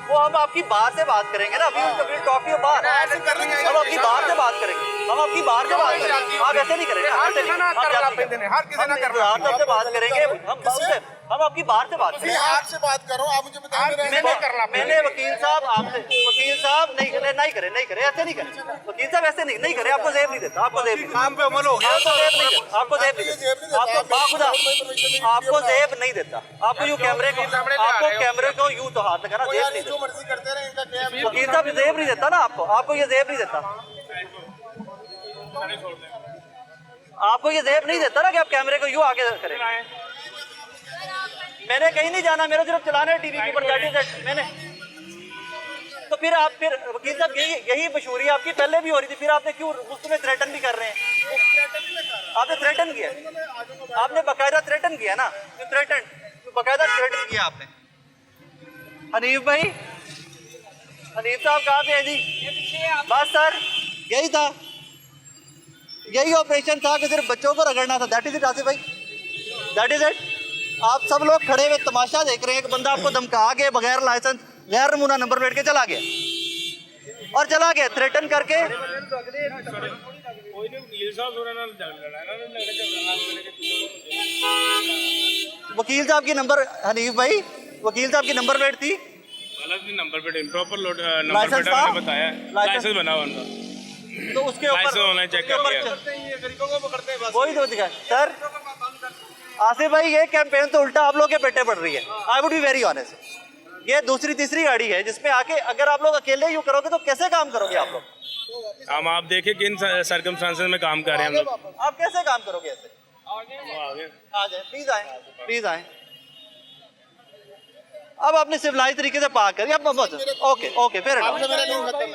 वो हम आपकी बाहर से बात करेंगे ना, अभी टॉक टू बाहर, हम आपकी बाहर से बात करेंगे, हम आपकी बाहर से बात करेंगे, आप ऐसे नहीं करेंगे,
हर किसी ना
बात करेंगे, हम आपकी बाहर से बात
मैं
करेंगे।
आपसे बात कर रहा हूँ, आप मुझे बताएं।
मैंने वकील साहब आपसे, वकील साहब नहीं करे, ऐसे नहीं करे वकील साहब, ऐसे नहीं करे, आपको जेब नहीं देता, आपको जेब काम पे अमल हो गया, आपको जेब नहीं देता, आपको जेब नहीं देता, आपको जेब नहीं देता, आपको यूं कैमरे को यूं तो हाथ लगाना, जेब नहीं
जो
देता
मर्जी करते रहे, इनका क्या है?
वकील साहब, जेब नहीं देता ना आपको ये जेब नहीं देता, आपको ये जेब नहीं देता ना कि आप कैमरे को यूं आगे करें। मैंने कहीं नहीं जाना, मेरा सिर्फ चलाना है टीवी के ऊपर जाके, मैंने तो फिर वकील साहब यही मशहूरी आपकी पहले भी हो रही थी, फिर आपने क्यों उसमें थ्रेटन भी कर रहे हैं? आपने थ्रेटन किया, आपने बाकायदा थ्रेटन किया ना, बाकायदा थ्रेटन किया आपने। हनीफ भाई, हनीफ साहब कहाँ पे है जी? बस सर यही था, यही ऑपरेशन था कि सिर्फ बच्चों को रगड़ना था। दैट इज इट आसिफ भाई, दैट इज इट। आप सब लोग खड़े हुए तमाशा देख रहे हैं कि बंदा आपको धमका के बगैर लाइसेंस, गैर नमूना नंबर प्लेट के चला गया थ्रेटन करके। वकील साहब की नंबर, हनीफ भाई वकील साहब की नंबर प्लेट थी,
number plate improper load number
license
plate
था?
मैंने बताया, लाइसेंस बना हुआ उनका,
तो उसके ऊपर
लाइसेंस ऑनलाइन चेक कर लिया।
वही तो दिखा सर। आसिफ भाई ये कैंपेन तो उल्टा आप लोग के पेटे पड़ रही है, I would be very honest. ये दूसरी तीसरी गाड़ी है जिसमें आके अगर आप लोग अकेले यूं करोगे तो कैसे काम करोगे आप लोग?
हम आप देखें किन सर्कमस्टांसेस में काम कर रहे हैं हम लोग।
आप कैसे काम करोगे ऐसे?
आगे
आ जाए प्लीज आए। अब आपने सिविलाइज तरीके से पार करिए, अब ओके फेयर
आपसे मेरा लिंक खत्म है।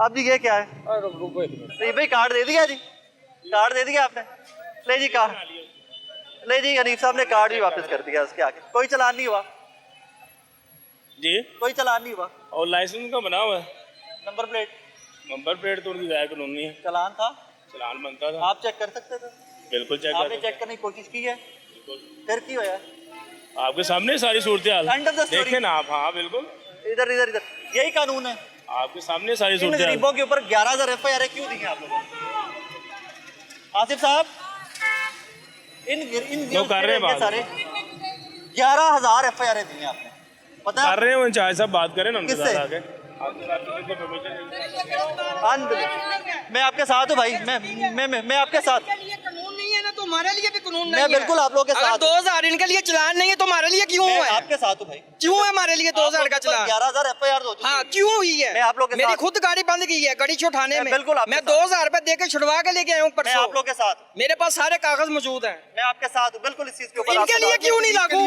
अब जी ये क्या है? नहीं भाई कार्ड दे दिया जी, कार्ड दे दिया आपने, ले जी कार्ड, ले जी हनीफ साहब ने कार्ड भी वापस कर दिया, उसके आगे कोई चालान नहीं हुआ
जी,
कोई चालान नहीं हुआ।
और लाइसेंस का बना हुआ है,
नंबर प्लेट
तो उनकी गैर कानूनी है,
चालान था,
चलान बनता था,
आप चेक कर सकते थे,
बिल्कुल चेक
आपने
कर
चेक करने की कोशिश की है, फिर की होया
आपके सामने सारी सूरत हाल
End of the story.
देखें ना आप। हाँ बिल्कुल,
इधर यही कानून है।
आपके सामने सारी
इन
सूरत हाल।
गरीबों के ऊपर 11,000 FIR क्यों दी हैं आप लोगों ने? आसिफ साहब इन
वो कर रहे हैं बात।
सारे 11,000 FIR दी हैं आपने, पता है?
कर रहे हैं इंचार्ज साहब, बात करें ना उनके
किससे?
साथ आके।
मैं आपके साथ हूँ भाई, मैं आपके साथ,
कानून नहीं है ना, तो हमारे लिए भी कानून नहीं
मैं
है।
बिल्कुल आप लोगों के
अगर
साथ
2000 इनके लिए चलान नहीं है तो हमारे लिए क्यों
मैं
है?
आपके साथ हूँ भाई,
क्यों है हमारे लिए 2000 का चलान?
11,000 FIR हो चुकी
हाँ
है।
क्यों हुई है?
मैं आप लोग के
मेरी
साथ-
खुद गाड़ी बंद की है गाड़ी छुड़ाने
मैं
में।
बिल्कुल आपके
मैं
साथ।
2000 रुपए दे के छुड़वा के लेके आया हूँ
मैं
परसों।
आप लोग के साथ,
मेरे पास सारे कागज मौजूद हैं।
मैं आपके साथ हूँ बिल्कुल, इस चीज के ऊपर
इनके
आपके
लिए
साथ
क्यों नहीं लागू?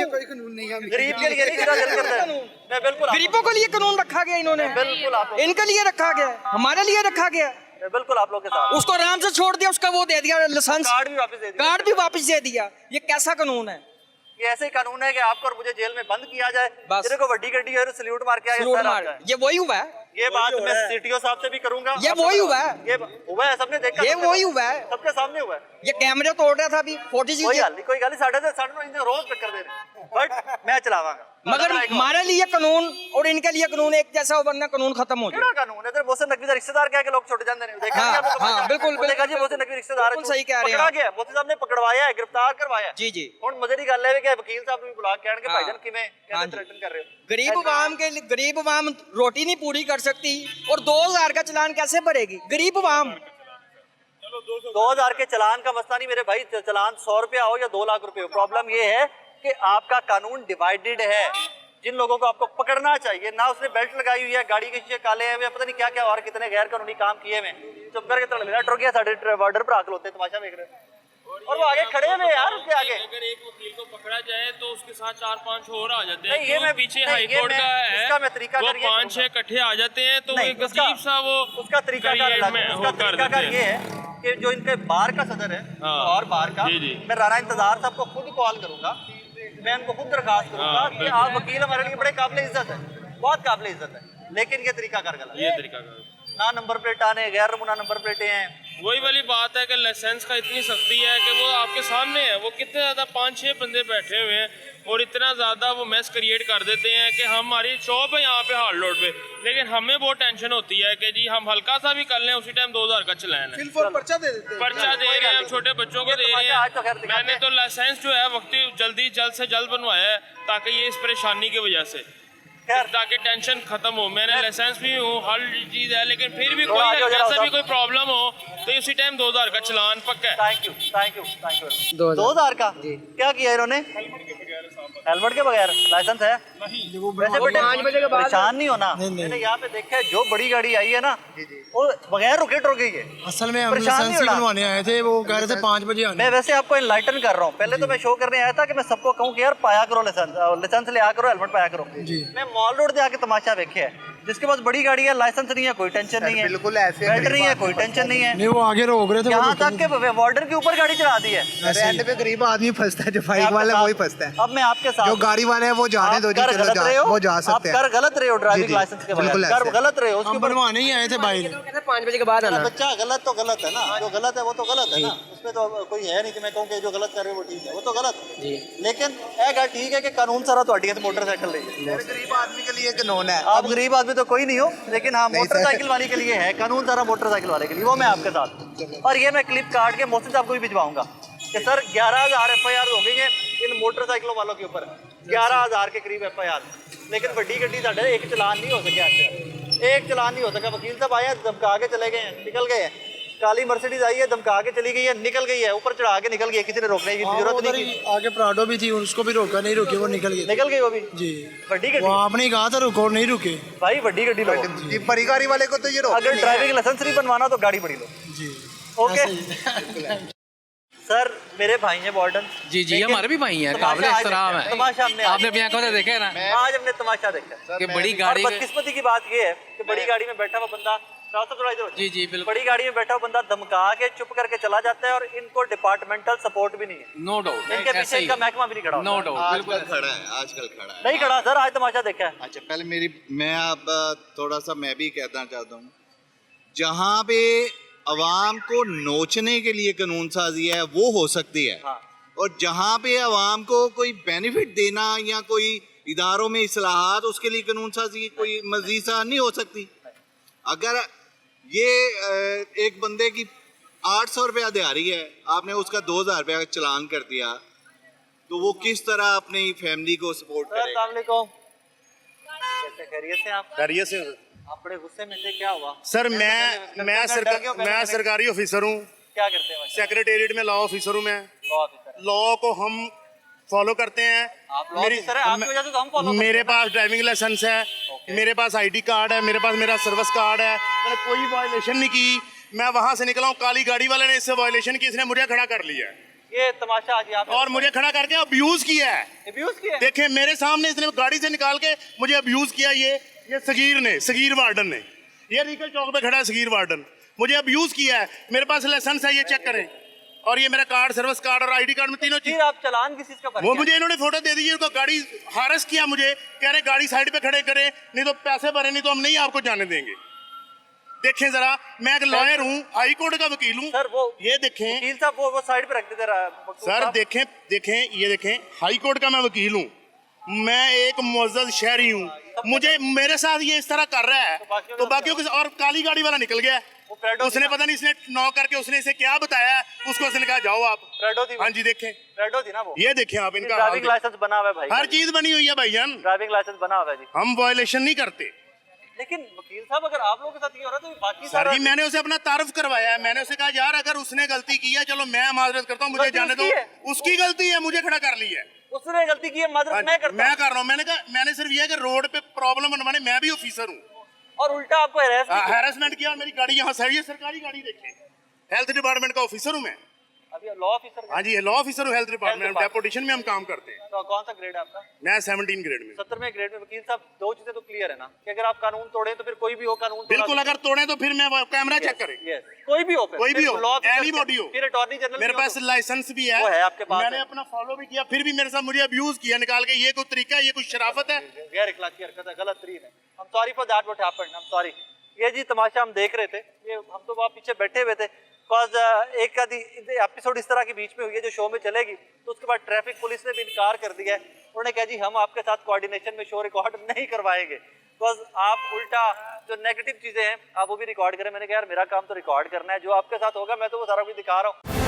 गरीब के लिए नहीं जितना दिल करता है। मैं बिल्कुल आप
गरीबों के लिए कानून रखा गया इन्होंने,
बिल्कुल आप लोग-
इनके लिए रखा गया, हमारे लिए रखा गया।
मैं बिल्कुल आप लोग के साथ,
उसको आराम से छोड़ दिया, उसका वो दे दिया लाइसेंस,
कार्ड भी वापस दे दिया।
कार्ड भी वापस दे दिया। ये कैसा कानून है?
ये ऐसे ही कानून है कि आपको और मुझे जेल में बंद किया जाए,
बस।
तेरे को वड्डी गड्डी है सल्यूट मार के आए,
सलूट
सर
मार,
आपका है।
ये वही हुआ है,
ये बात मैं CTO साहब से भी करूंगा।
ये
आपसे
वही
करूंगा।
हुआ है।
ये हुआ है, सबने देखा,
ये
सबने
वही
देखा।
हुआ है।
सबके सामने हुआ है।
ये कैमरे तोड़ रहा था अभी 40
कोई गल नहीं साढ़े रोज टक्कर दे रहे, बट मैं चलावांगा।
मगर हमारे लिए कानून और इनके लिए कानून एक जैसा हो, वरना कानून खत्म हो जाए।
केड़ा कानून है? मोहसिन नकवी दा रिश्तेदार कह के लोग छोड़ जाते हैं, देखा नहीं
हाँ,
आप लोगों ने?
हाँ, बिल्कुल,
देखा जी, मोहसिन नकवी रिश्तेदार है,
बिल्कुल सही कह रहे हैं
पकड़ा
आप।
गया, मोहसिन साहब ने पकड़वाया है, गिरफ्तार करवाया।
जी जी।
ਹੁਣ ਮਜ਼ੇ ਦੀ ਗੱਲ ਹੈ ਕਿ ਵਕੀਲ ਸਾਹਿਬ ਨੂੰ ਵੀ ਬੁਲਾ ਕੇ ਆਣਗੇ,
हाँ।
ਭਾਈਜਾਨ ਕਿਵੇਂ
हाँ
ਕਹਿੰਦੇ
जी।
ਥ੍ਰੈਟਨ ਕਰ ਰਹੇ ਹੋ?
गरीब आवाम के लिए, गरीब आवाम रोटी नहीं पूरी कर सकती और 2000 का चलान कैसे भरेगी? गरीब आवाम
2000 के चलान का मसला नहीं मेरे भाई, चलान 100 रुपया हो या 2 लाख रुपए हो, प्रॉब्लम ये है कि आपका कानून डिवाइडेड है। जिन लोगों को आपको पकड़ना चाहिए ना उसने बेल्ट लगाई हुई है, गाड़ी के शीशे काले हैं, पता नहीं क्या क्या और कितने गैर कानूनी काम किए हुए, चुप करके तो लेना ट्रो गया साढ़े बॉर्डर पर आके होते तमाशा देख रहे हैं और वो आगे खड़े हुए यार उसके आगे।
अगर एक वकील को पकड़ा जाए तो उसके साथ 4-5 और आ जाते हैं।
नहीं, ये मैं
पीछे हाई कोर्ट का है,
इसका मैं तरीका
वो
कर ये
5-6 इकट्ठे आ जाते हैं तो
नहीं,
एक अजीब सा वो
उसका तरीका ये है कि जो इनके बार का सदर है और बार का, मैं राना इंतजार साहब को खुद कॉल करूंगा, मैं उनको खुद दरखास्त करूंगा कि आप वकील हमारे लिए बड़े काबिल इज्जत है, बहुत काबिल इज्जत है, लेकिन ये तरीका कर गलत,
ये तरीका
ना नंबर प्लेट आने, गैर नमूना नंबर प्लेटें हैं।
वही वाली बात है कि लाइसेंस का इतनी सख्ती है कि वो आपके सामने है, वो कितने ज़्यादा 5-6 बंदे बैठे हुए हैं और इतना ज़्यादा वो मैस क्रिएट कर देते हैं कि हमारी शॉप है यहाँ पे हाल रोड पे, लेकिन हमें बहुत टेंशन होती है कि जी हम हल्का सा भी कर लें उसी टाइम 2000 का चलान है,
पर्चा दे देते हैं,
पर्चा दे रहे हैं, छोटे बच्चों को दे रहे हैं। मैंने तो लाइसेंस जो है वक्ती जल्द से जल्द बनवाया है ताकि ये इस परेशानी की वजह से ताकि टेंशन खत्म हो। मैंने लाइसेंस भी हूँ, हर चीज है, लेकिन फिर भी कोई ऐसा भी कोई प्रॉब्लम हो तो उसी टाइम 2000 का चलान पक्का है।
थैंक यू 2000 का क्या किया इन्होंने? हेलमेट के बगैर लाइसेंस है? वैसे बेटे 5 बजे के बाद परेशान नहीं होना, मैंने यहाँ पे देखा है जो बड़ी गाड़ी आई है ना वो बगैर रुके टुर गई है।
असल में हम लाइसेंस ही बनवाने आए थे, वो कह रहे थे 5 बजे आने।
मैं वैसे आपको इनलाइटन कर रहा हूँ, पहले तो मैं शो करने आया था कि मैं सबको कहूँ कि यार पाया करो लाइसेंस ले आ करो, हेलमेट पाया करो। मैं मॉल रोड से आके तमाशा देखे है, जिसके पास बड़ी गाड़ी है लाइसेंस नहीं है कोई टेंशन नहीं है,
बिल्कुल ऐसे
बेल्ट नहीं है कोई टेंशन नहीं है,
नहीं वो आगे रोक रहे थे,
यहाँ तक के बॉर्डर के ऊपर गाड़ी चला दी है।
एंड पे गरीब आदमी फंसता है, जो बाइक वाला है वही फंसता है।
अब मैं आपके साथ
जो गाड़ी वाले हैं वो जाने दो जी, चलो वो जा सकते हैं।
आप कर गलत रहे हो ड्राइविंग लाइसेंस के बगैर, कर गलत रहे हो, उसके ऊपर
बनवाने ही आए थे भाई।
5 बजे के बाद आना।
बच्चा गलत तो गलत है ना, जो गलत है वो तो गलत है ना, उसमें तो कोई है नहीं कि मैं कहूँ कि जो गलत कर रहे हो वो ठीक है, वो तो गलत है। लेकिन ये गल ठीक है कि कानून सारा तो मोटरसाइकिल नहीं है,
गरीब आदमी के लिए कानून है।
आप गरीब आदमी तो कोई नहीं हो, लेकिन हाँ मोटरसाइकिल वाले के लिए है कानून सारा, मोटरसाइकिल वाले के लिए वो मैं आपके साथ। और ये मैं क्लिप काट के मोहसिन साहब को भी भिजवाऊंगा कि सर 11,000 FIR हो गई है इन मोटरसाइकिलों वालों के ऊपर, 11,000 के करीब FIR, लेकिन बड़ी गड्डी साढ़े एक चलान नहीं हो सके, एक चलान नहीं हो सका। वकील साहब आए धमका के चले गए हैं, निकल गए हैं। काली मर्सिडीज आई है, धमका के चली गई है, निकल गई है, ऊपर चढ़ा के निकल गई है, किसी ने रोकने की जरूरत नहीं की।
आगे प्राडो भी थी, उसको भी रोका नहीं, रुके वो निकल गई
वो भी
जी।
बड़ी गड्डी
वो आपने कहा था रुको, नहीं रुके
भाई, बड़ी गड्डी लो।
बड़ी गाड़ी वाले को तो ये रोक,
अगर ड्राइविंग लाइसेंस नहीं बनवाना तो गाड़ी बड़ी लो
जी।
ओके सर, मेरे भाई हैं बॉर्डन
जी, हमारे भी भाई हैं, काबिल एहतराम है।
तमाशा
आपने अपनी आंखों से देखा है ना,
आज हमने तमाशा देखा
कि बड़ी गाड़ी,
बदकिस्मती की बात ये है कि बड़ी गाड़ी में बैठा हुआ बंदा,
जी बिल्कुल,
बड़ी गाड़ी में बैठा हुआ बंदा धमका के चुप करके चला जाता है और इनको डिपार्टमेंटल सपोर्ट भी नहीं है,
नो डाउट,
इनके पीछे इनका महकमा भी नहीं खड़ा,
नो डाउट, बिल्कुल
खड़ा है, आजकल खड़ा है,
नहीं खड़ा सर, आज तमाशा देखा है।
अच्छा पहले मैं अब थोड़ा सा मैं भी कहना चाहता हूँ, जहाँ पे अवाम को नोचने के लिए कानून साजी है वो हो सकती है, और जहाँ पे अवाम को कोई बेनिफिट देना या कोई इदारों में इस्लाहात, उसके लिए कानून साजी कोई मजीद सा नहीं हो सकती। अगर ये एक बंदे की 800 रुपया दिहाड़ी है, आपने उसका 2000 रुपया का चलान कर दिया, तो वो किस तरह अपनी फैमिली को सपोर्ट करेगा?
कैसे खैरियत से आप?
खैरियत से।
आप बड़े गुस्से में से, क्या हुआ
सर? मैं सरकारी ऑफिसर हूँ।
क्या करते हैं?
सेक्रेटेरिएट में लॉ ऑफिसर हूँ मैं। लॉ को हम फॉलो करते हैं।
आप लॉ ऑफिसर हैं, आपकी वजह से तो हम फॉलो करते हैं।
मेरे पास ड्राइविंग लाइसेंस है, मेरे पास ID कार्ड है, मेरे पास मेरा सर्विस कार्ड है, मैंने कोई वायलेशन नहीं की। मैं वहाँ से निकला हूँ, काली गाड़ी वाले ने इससे वायलेशन की, इसने मुझे खड़ा कर लिया है।
ये तमाशा आज यहाँ पे
और मुझे खड़ा करके अब्यूज किया है।
अब्यूज किया?
देखें मेरे सामने इसने गाड़ी से निकाल के मुझे अब्यूज किया। ये सगीर वार्डन ने, ये रीकल चौक पे खड़ा है सगीर वार्डन, मुझे अब्यूज किया है। मेरे पास लाइसेंस है, ये चेक करें, और ये मेरा कार्ड, सर्विस कार्ड और ID कार्ड में तीनों चीज।
आप चलान किस चीज का भर?
वो मुझे इन्होंने फोटो दे दी, उनका गाड़ी हारस किया, मुझे कह रहे गाड़ी साइड पे खड़े करें, नहीं तो पैसे भरे, नहीं तो हम नहीं आपको जाने देंगे। देखें जरा, मैं एक लॉयर हूँ, हाई कोर्ट का वकील हूँ सर। वो ये देखें
वकील साहब, वो साइड पे रख दे जरा
सर, देखें ये देखें, हाई कोर्ट का मैं वकील हूँ, मैं एक मुअज़्ज़ज़ शहरी हूँ, मुझे मेरे साथ ये इस तरह कर रहा है तो बाकियों के, और काली गाड़ी वाला निकल गया, उसने पता नहीं इसने नॉक करके उसने इसे क्या बताया, उसको उसने कहा जाओ आप। हाँ जी, देखें
थी ना वो,
ये देखें आप, इनका
ड्राइविंग लाइसेंस बना हुआ है भाई,
हर चीज बनी हुई है भाईजान,
ड्राइविंग लाइसेंस बना हुआ है जी,
हम वायलेशन नहीं करते।
लेकिन वकील साहब अगर आप लोगों के साथ ये हो रहा है तो बाकी
सर जी मैंने उसे अपना तारुफ करवाया है, मैंने उसे कहा यार अगर उसने गलती की है चलो मैं माजरत करता हूँ, मुझे
गलती
जाने दो,
उसकी है।
उसकी गलती है, मुझे खड़ा कर ली है,
उसने गलती की है, माजरत मैं करता
मैं कर रहा हूँ। मैंने कहा मैंने सिर्फ ये कि रोड पे प्रॉब्लम बनवाने, मैं भी ऑफिसर हूँ,
हूं और उल्टा आपको
हैरेसमेंट किया। मेरी गाड़ी यहाँ सही है, सरकारी गाड़ी देखे, हेल्थ डिपार्टमेंट का ऑफिसर हूँ मैं।
अभी लॉ ऑफिसर
हाँ जी लॉ ऑफिसर हूँ, हेल्थ डिपार्टमेंट डेपुटेशन में हम काम करते हैं।
तो कौन सा ग्रेड है आपका?
मैं 17 ग्रेड में।
17वें ग्रेड में। वकील साहब दो चीजें तो क्लियर है ना कि अगर आप कानून तोड़े तो फिर कोई भी हो कानून
बिल्कुल, अगर तोड़े तो फिर मैं कैमरा चेक करें,
कोई भी हो,
कोई भी हो, एनीबॉडी हो।
फिर अटॉर्नी जनरल
मेरे पास लाइसेंस भी है,
वो है आपके पास,
मैंने अपना फॉलो भी किया, फिर भी मेरे साथ मुझे अब्यूज किया निकाल के। ये कोई तरीका है, ये कोई शराफत है?
गैर इखलाकी हरकत है, गलत तरीन है। I'm sorry for that what happened, I'm sorry। ये जी तमाशा हम देख रहे थे, ये हम तो वहाँ पीछे बैठे हुए थे, बिकॉज एक आधी एपिसोड इस तरह की बीच में हुई है जो शो में चलेगी, तो उसके बाद ट्रैफिक पुलिस ने भी इनकार कर दिया है। उन्होंने कहा जी हम आपके साथ कोऑर्डिनेशन में शो रिकॉर्ड नहीं करवाएंगे, बिकॉज आप उल्टा जो नेगेटिव चीजें हैं आप वो भी रिकॉर्ड करें। मैंने कहा यार मेरा काम तो रिकॉर्ड करना है, जो आपके साथ होगा मैं तो वो सारा कुछ दिखा रहा हूँ।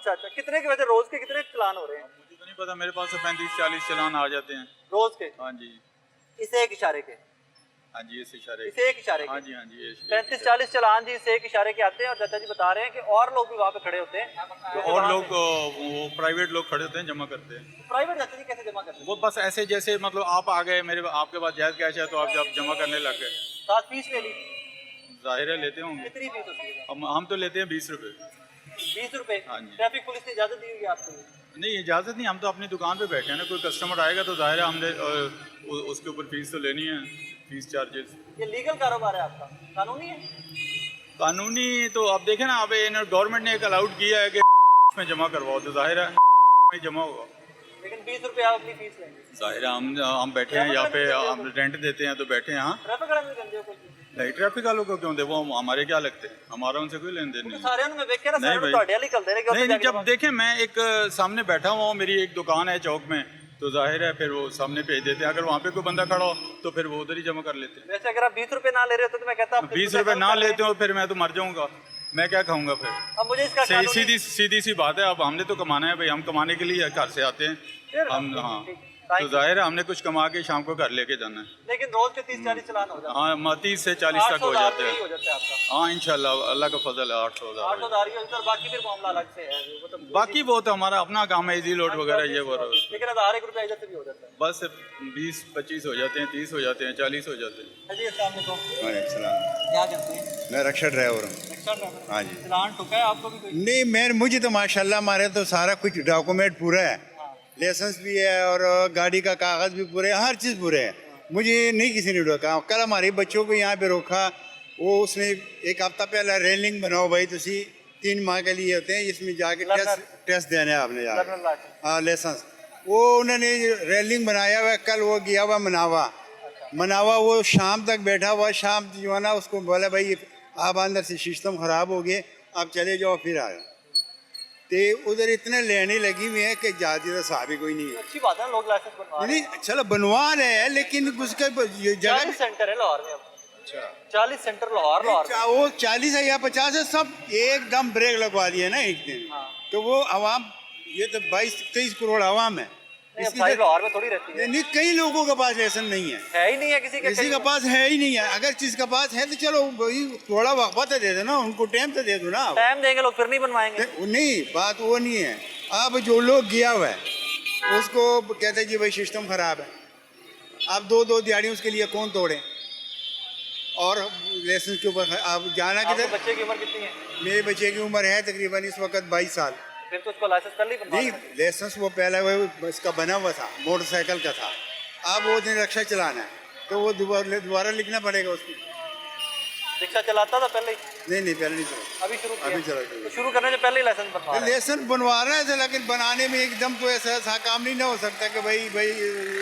अच्छा, कितने के वैसे रोज के कितने चालान हो रहे हैं?
मुझे तो नहीं पता, मेरे पास तो 35-40 चालान आ जाते हैं
रोज के?
हाँ जी।
इस एक इशारे के?
हाँ जी इस इशारे
इस एक इशारे के?
हाँ जी हाँ जी
35-40 चालान जी इस एक इशारे के आते हैं। और चाचा जी बता रहे हैं कि और लोग भी वहाँ पे खड़े होते हैं,
और लोग वो प्राइवेट लोग खड़े होते हैं, जमा करते हैं।
प्राइवेट चाचा जी कैसे जमा करते हैं?
वो बस ऐसे जैसे मतलब आप आ गए मेरे आपके पास जायज़ कैश है तो आप जब जमा करने लग गए,
साथ फीस ले ली?
जाहिर है लेते होंगे।
कितनी फीस होती है?
हम तो लेते हैं 20 रुपये।
20 रुपए?
हाँ जी।
ट्रैफिक पुलिस ने इजाजत दी हुई है आपको?
नहीं इजाज़त नहीं, हम तो अपनी दुकान पे बैठे हैं ना, कोई कस्टमर आएगा तो जाहिर है हमने उसके ऊपर फीस तो लेनी है, फीस चार्जेस।
ये लीगल कारोबार है आपका, कानूनी है?
कानूनी तो आप देखें ना, अब गवर्नमेंट ने एक अलाउड किया है कि में जमा करवाओ तो जाहिर है में जमा होगा,
लेकिन 20 रुपए आप अपनी फीस लेंगे।
जाहिर है हम बैठे हैं यहाँ पे, हम रेंट देते हैं तो बैठे हैं। हाँ
ट्रैफिक वाले नहीं देंगे कुछ?
नहीं ट्रैफिक वालों को क्यों दे, वो हमारे क्या लगते हैं, हमारा उनसे कोई लेन देन नहीं।
सारे में देख के ना
नहीं
सारे तो हटिया निकल दे रहे
नहीं नहीं, जब देखें मैं एक सामने बैठा हुआ हूँ, मेरी एक दुकान है चौक में, तो जाहिर है फिर वो सामने भेज देते हैं। अगर वहाँ पे कोई बंदा खड़ा हो तो फिर वो उधर ही जमा कर लेते हैं।
वैसे अगर आप 20 रुपए ना ले रहे हो तो मैं कहता
20 रुपए ना लेते हो फिर मैं तो मर जाऊंगा, मैं क्या खाऊंगा फिर।
अब मुझे इसका
सीधी सी बात है, अब हमने तो कमाना है भाई, हम कमाने के लिए घर से आते हैं हम। हाँ तो जाहिर है हमने कुछ कमा के शाम को घर लेके जाना है।
लेकिन रोज के 30-40 चालान हो जाते हैं।
हाँ 30 से 40 तक हो जाते हैं।
आपका
हाँ इंशाल्लाह अल्लाह का फजल है 800,000।
बाकी फिर मामला अलग से है, वो तो
बाकी वो तो हमारा अपना काम है, इजी लोड वगैरह ये वो,
लेकिन 1000 रुपया इधर से भी हो जाता है।
बस 20-25 हो जाते हैं, 30 हो जाते हैं, 40 हो जाते हैं।
जी अस्सलाम वालेकुम।
क्या
करते हैं?
मैं रक्षा ड्राइवर हूँ।
Rickshaw driver?
हाँ जी।
चालान ठुका है आपको भी कोई?
नहीं मुझे तो माशाल्लाह हमारे तो सारा कुछ डॉक्यूमेंट पूरा है, लाइसेंस भी है और गाड़ी का कागज़ भी पूरे, हर चीज़ पूरे है। मुझे नहीं किसी ने रोका। कल हमारे बच्चों को यहाँ पे रोका, वो उसने एक हफ्ता पहले रेलिंग बनाओ भाई, तुम 3 माह के लिए होते हैं, इसमें जाके टेस्ट देने आपने जाके, हाँ लाइसेंस। वो उन्होंने रेलिंग बनाया हुआ, कल वो गया हुआ मनावा, वो शाम तक बैठा हुआ, शाम जो है ना उसको बोला भाई आप अंदर से सिस्टम ख़राब हो गए, आप चले जाओ, फिर आए। तो उधर इतने लेने लगी हुई है कि जाती तो साहब ही कोई नहीं है।
अच्छी बात है, लोग लाइसेंस बनवा रहे हैं।
नहीं चलो बनवा रहे हैं, लेकिन उसका जगह
40 सेंटर है लाहौर में अब। 40 सेंटर लाहौर
वो 40 है या 50 है, सब एकदम ब्रेक लगवा दिए ना एक दिन। तो वो आवाम, ये तो 22-23 करोड़ आवाम है,
लाहौर में थोड़ी रहती है।
नहीं कई लोगों के पास लाइसेंस नहीं है
ही नहीं है, किसी
के पास है ही नहीं है। अगर किसी के पास है तो चलो भाई थोड़ा वक्त तो दे दो ना, उनको टाइम तो दे दो ना।
टाइम देंगे लोग फिर नहीं बनवाएंगे।
नहीं बात वो नहीं है। अब जो लोग गया हुआ है उसको कहते हैं जी भाई सिस्टम खराब है, अब 2 दिहाड़ी उसके लिए कौन तोड़े, और लाइसेंस के ऊपर आप जाना किधर।
बच्चे की उम्र कितनी है?
मेरे बच्चे की उम्र है तकरीबन इस वक्त 22 साल।
फिर तो उसको लाइसेंस कर
नहीं, लाइसेंस वो पहले वो इसका बना हुआ था, मोटरसाइकिल का था, अब वो दिन रिक्शा चलाना है तो वो दोबारा लिखना पड़ेगा उसको।
रिक्शा चलाता था पहले ही?
नहीं पहले नहीं चला,
अभी शुरू
अभी चला।
तो शुरू करने से पहले ही लाइसेंस बनवा
लाइसेंस बनवा रहे थे, लेकिन बनाने में एकदम तो ऐसा काम नहीं ना हो सकता कि भाई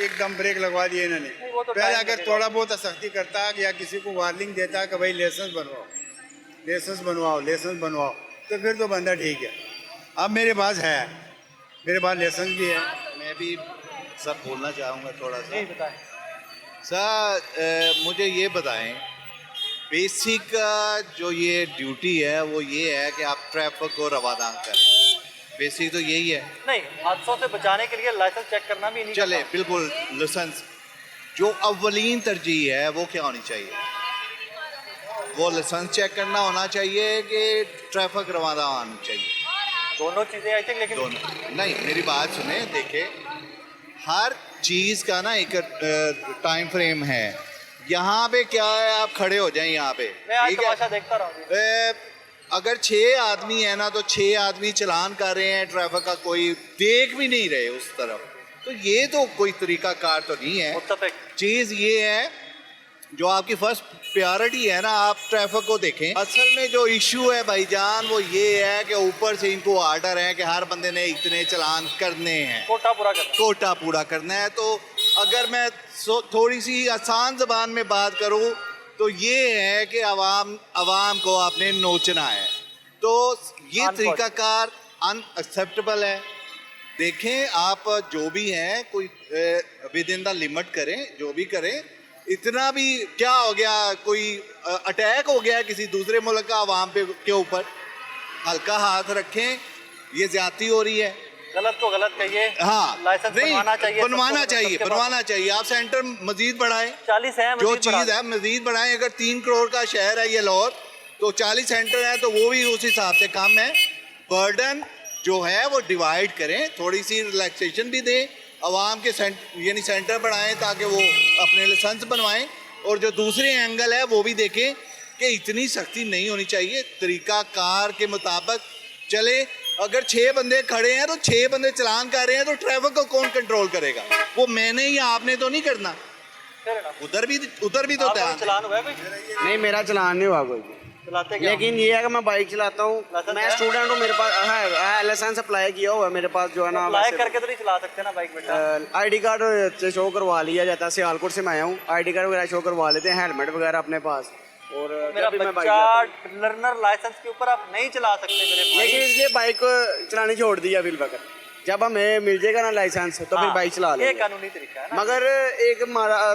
एकदम ब्रेक लगवा दिए इन्होंने। पहले अगर थोड़ा बहुत सख्ती करता या किसी को वार्निंग देता कि भाई लाइसेंस बनवाओ तो फिर तो बंदा ठीक है। अब मेरे पास है, मेरे पास लाइसेंस भी है।
मैं भी सब बोलना चाहूँगा थोड़ा सा।
जी बताएं।
सर मुझे ये बताएं, बेसिक जो ये ड्यूटी है वो ये है कि आप ट्रैफिक को रवादान करें। बेसिक तो यही है।
नहीं, हादसों से बचाने के लिए लाइसेंस चेक करना भी नहीं
चले
करता।
बिल्कुल, लाइसेंस जो अव्वलीन तरजीह है वो क्या होनी चाहिए? वो लाइसेंस चेक करना होना चाहिए कि ट्रैफिक रवाना होनी चाहिए?
दोनों चीजें आई थिंक, लेकिन
दोनों नहीं, मेरी बात सुने, देखे हर चीज़ का ना एक टाइम फ्रेम है। यहाँ पे क्या है, आप खड़े हो जाएं यहाँ पे,
मैं आज
ठीक है?
तमाशा देखता रहूंगी।
अगर 6 आदमी है ना, तो 6 आदमी चलान कर रहे हैं ट्रैफिक का, कोई देख भी नहीं रहे उस तरफ, तो ये तो कोई तरीका कार तो नहीं है।
मुत्तफिक।
चीज़ ये है, जो आपकी फर्स्ट प्रायोरिटी है ना, आप ट्रैफिक को देखें। असल में जो इशू है भाईजान वो ये है कि ऊपर से इनको ऑर्डर है कि हर बंदे ने इतने चलान करने हैं, कोटा पूरा करना है। तो अगर मैं थोड़ी सी आसान ज़बान में बात करूँ तो ये है कि अवाम को आपने नोचना है, तो ये तरीकाकार अनएक्सेप्टेबल है। देखें आप जो भी हैं, कोई विद इन द लिमिट करें, जो भी करें। इतना भी क्या हो गया, कोई अटैक हो गया किसी दूसरे मुल्क का अवाम पे के ऊपर, हल्का हाथ रखें, ये ज्यादती हो रही है।
गलत को गलत कहिए।
हाँ,
लाइसेंस बनवाना चाहिए,
बनवाना चाहिए। आप सेंटर मजीद बढ़ाएं,
40 है
जो चीज़ है मजीद बढ़ाएं। अगर 3 करोड़ का शहर है ये लाहौर, तो 40 सेंटर है, तो वो भी उस हिसाब से कम है। बर्डन जो है वो डिवाइड करें, थोड़ी सी रिलैक्सेशन भी दें, आवाम के यानी सेंटर बढ़ाएं ताकि वो अपने लाइसेंस बनवाएं। और जो दूसरे एंगल है वो भी देखें कि इतनी सख्ती नहीं होनी चाहिए, तरीका कार के मुताबिक चले। अगर 6 बंदे खड़े हैं तो 6 बंदे चलान कर रहे हैं, तो ट्रैफिक को कौन कंट्रोल करेगा? वो मैंने या आपने तो नहीं करना, उधर भी तो ध्यान।
चलान हुआ है कोई?
नहीं, मेरा चलान नहीं हुआ कोई।
चलाते क्या?
लेकिन ये है कि मैं बाइक चलाता हूँ, मैं स्टूडेंट हूँ, मेरे पास है लाइसेंस अप्लाई किया हुआ है मेरे पास, जो है ना।
अप्लाई करके तो नहीं चला सकते ना बाइक बेटा।
आईडी कार्ड शो करवा लिया जाता है, सियालकोट से मैं आया हूँ, आईडी कार्ड वगैरह शो करवा लेते हैं, हेलमेट वगैरह अपने पास। और
मेरा
जब भी मैं बाइक
बच्चा लर्नर लाइसेंस के ऊपर आप नहीं चला सकते मेरे भाई।
लेकिन इसलिए बाइक चलानी छोड़ दिया फिर वक्त, जब हमें मिल जाएगा ना लाइसेंस तो फिर बाइक चला लेंगे।
ये कानूनी तरीका है ना।
मगर एक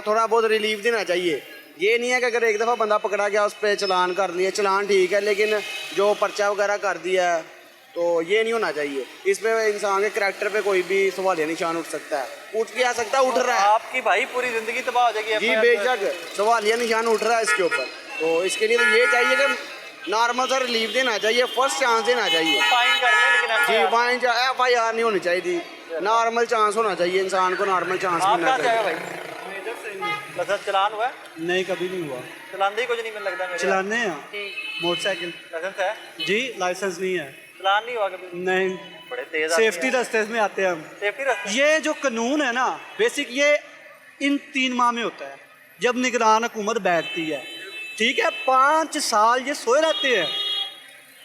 थोड़ा बहुत रिलीफ देना चाहिए। ये नहीं है कि अगर एक दफ़ा बंदा पकड़ा गया उस पर चलान कर लिया, चलान ठीक है, लेकिन जो पर्चा वगैरह कर दिया है तो ये नहीं होना चाहिए। इसमें इंसान के करैक्टर पे कोई भी सवालिया निशान उठ सकता है, उठ के आ सकता है, उठ रहा है।
आपकी भाई पूरी जिंदगी तबाह हो जाएगी।
जी बेशक सवालिया निशान उठ रहा है इसके ऊपर, तो इसके लिए तो ये चाहिए कि नॉर्मल सा रिलीफ देना चाहिए, फर्स्ट चांस देना चाहिए।
फाइन कर ले, लेकिन
जी फाइन FIR नहीं होनी चाहिए, नॉर्मल चांस होना चाहिए, इंसान को नॉर्मल चांस मिलना चाहिए।
भाई लाइसेंस चलान हुआ है?
नहीं, कभी नहीं हुआ।
चलाने ही कुछ नहीं मिल लगता मेरे।
चलाने हैं मोटरसाइकिल।
लाइसेंस है?
जी लाइसेंस नहीं है।
चलान नहीं हुआ कभी?
नहीं।
बड़े तेज
सेफ्टी रास्ते में आते हैं हम।
सेफ्टी रास्ते?
ये जो कानून है ना बेसिक, ये इन 3 माह में होता है जब निगरान हुकूमत बैठती है, ठीक है। 5 साल ये सोए रहते हैं,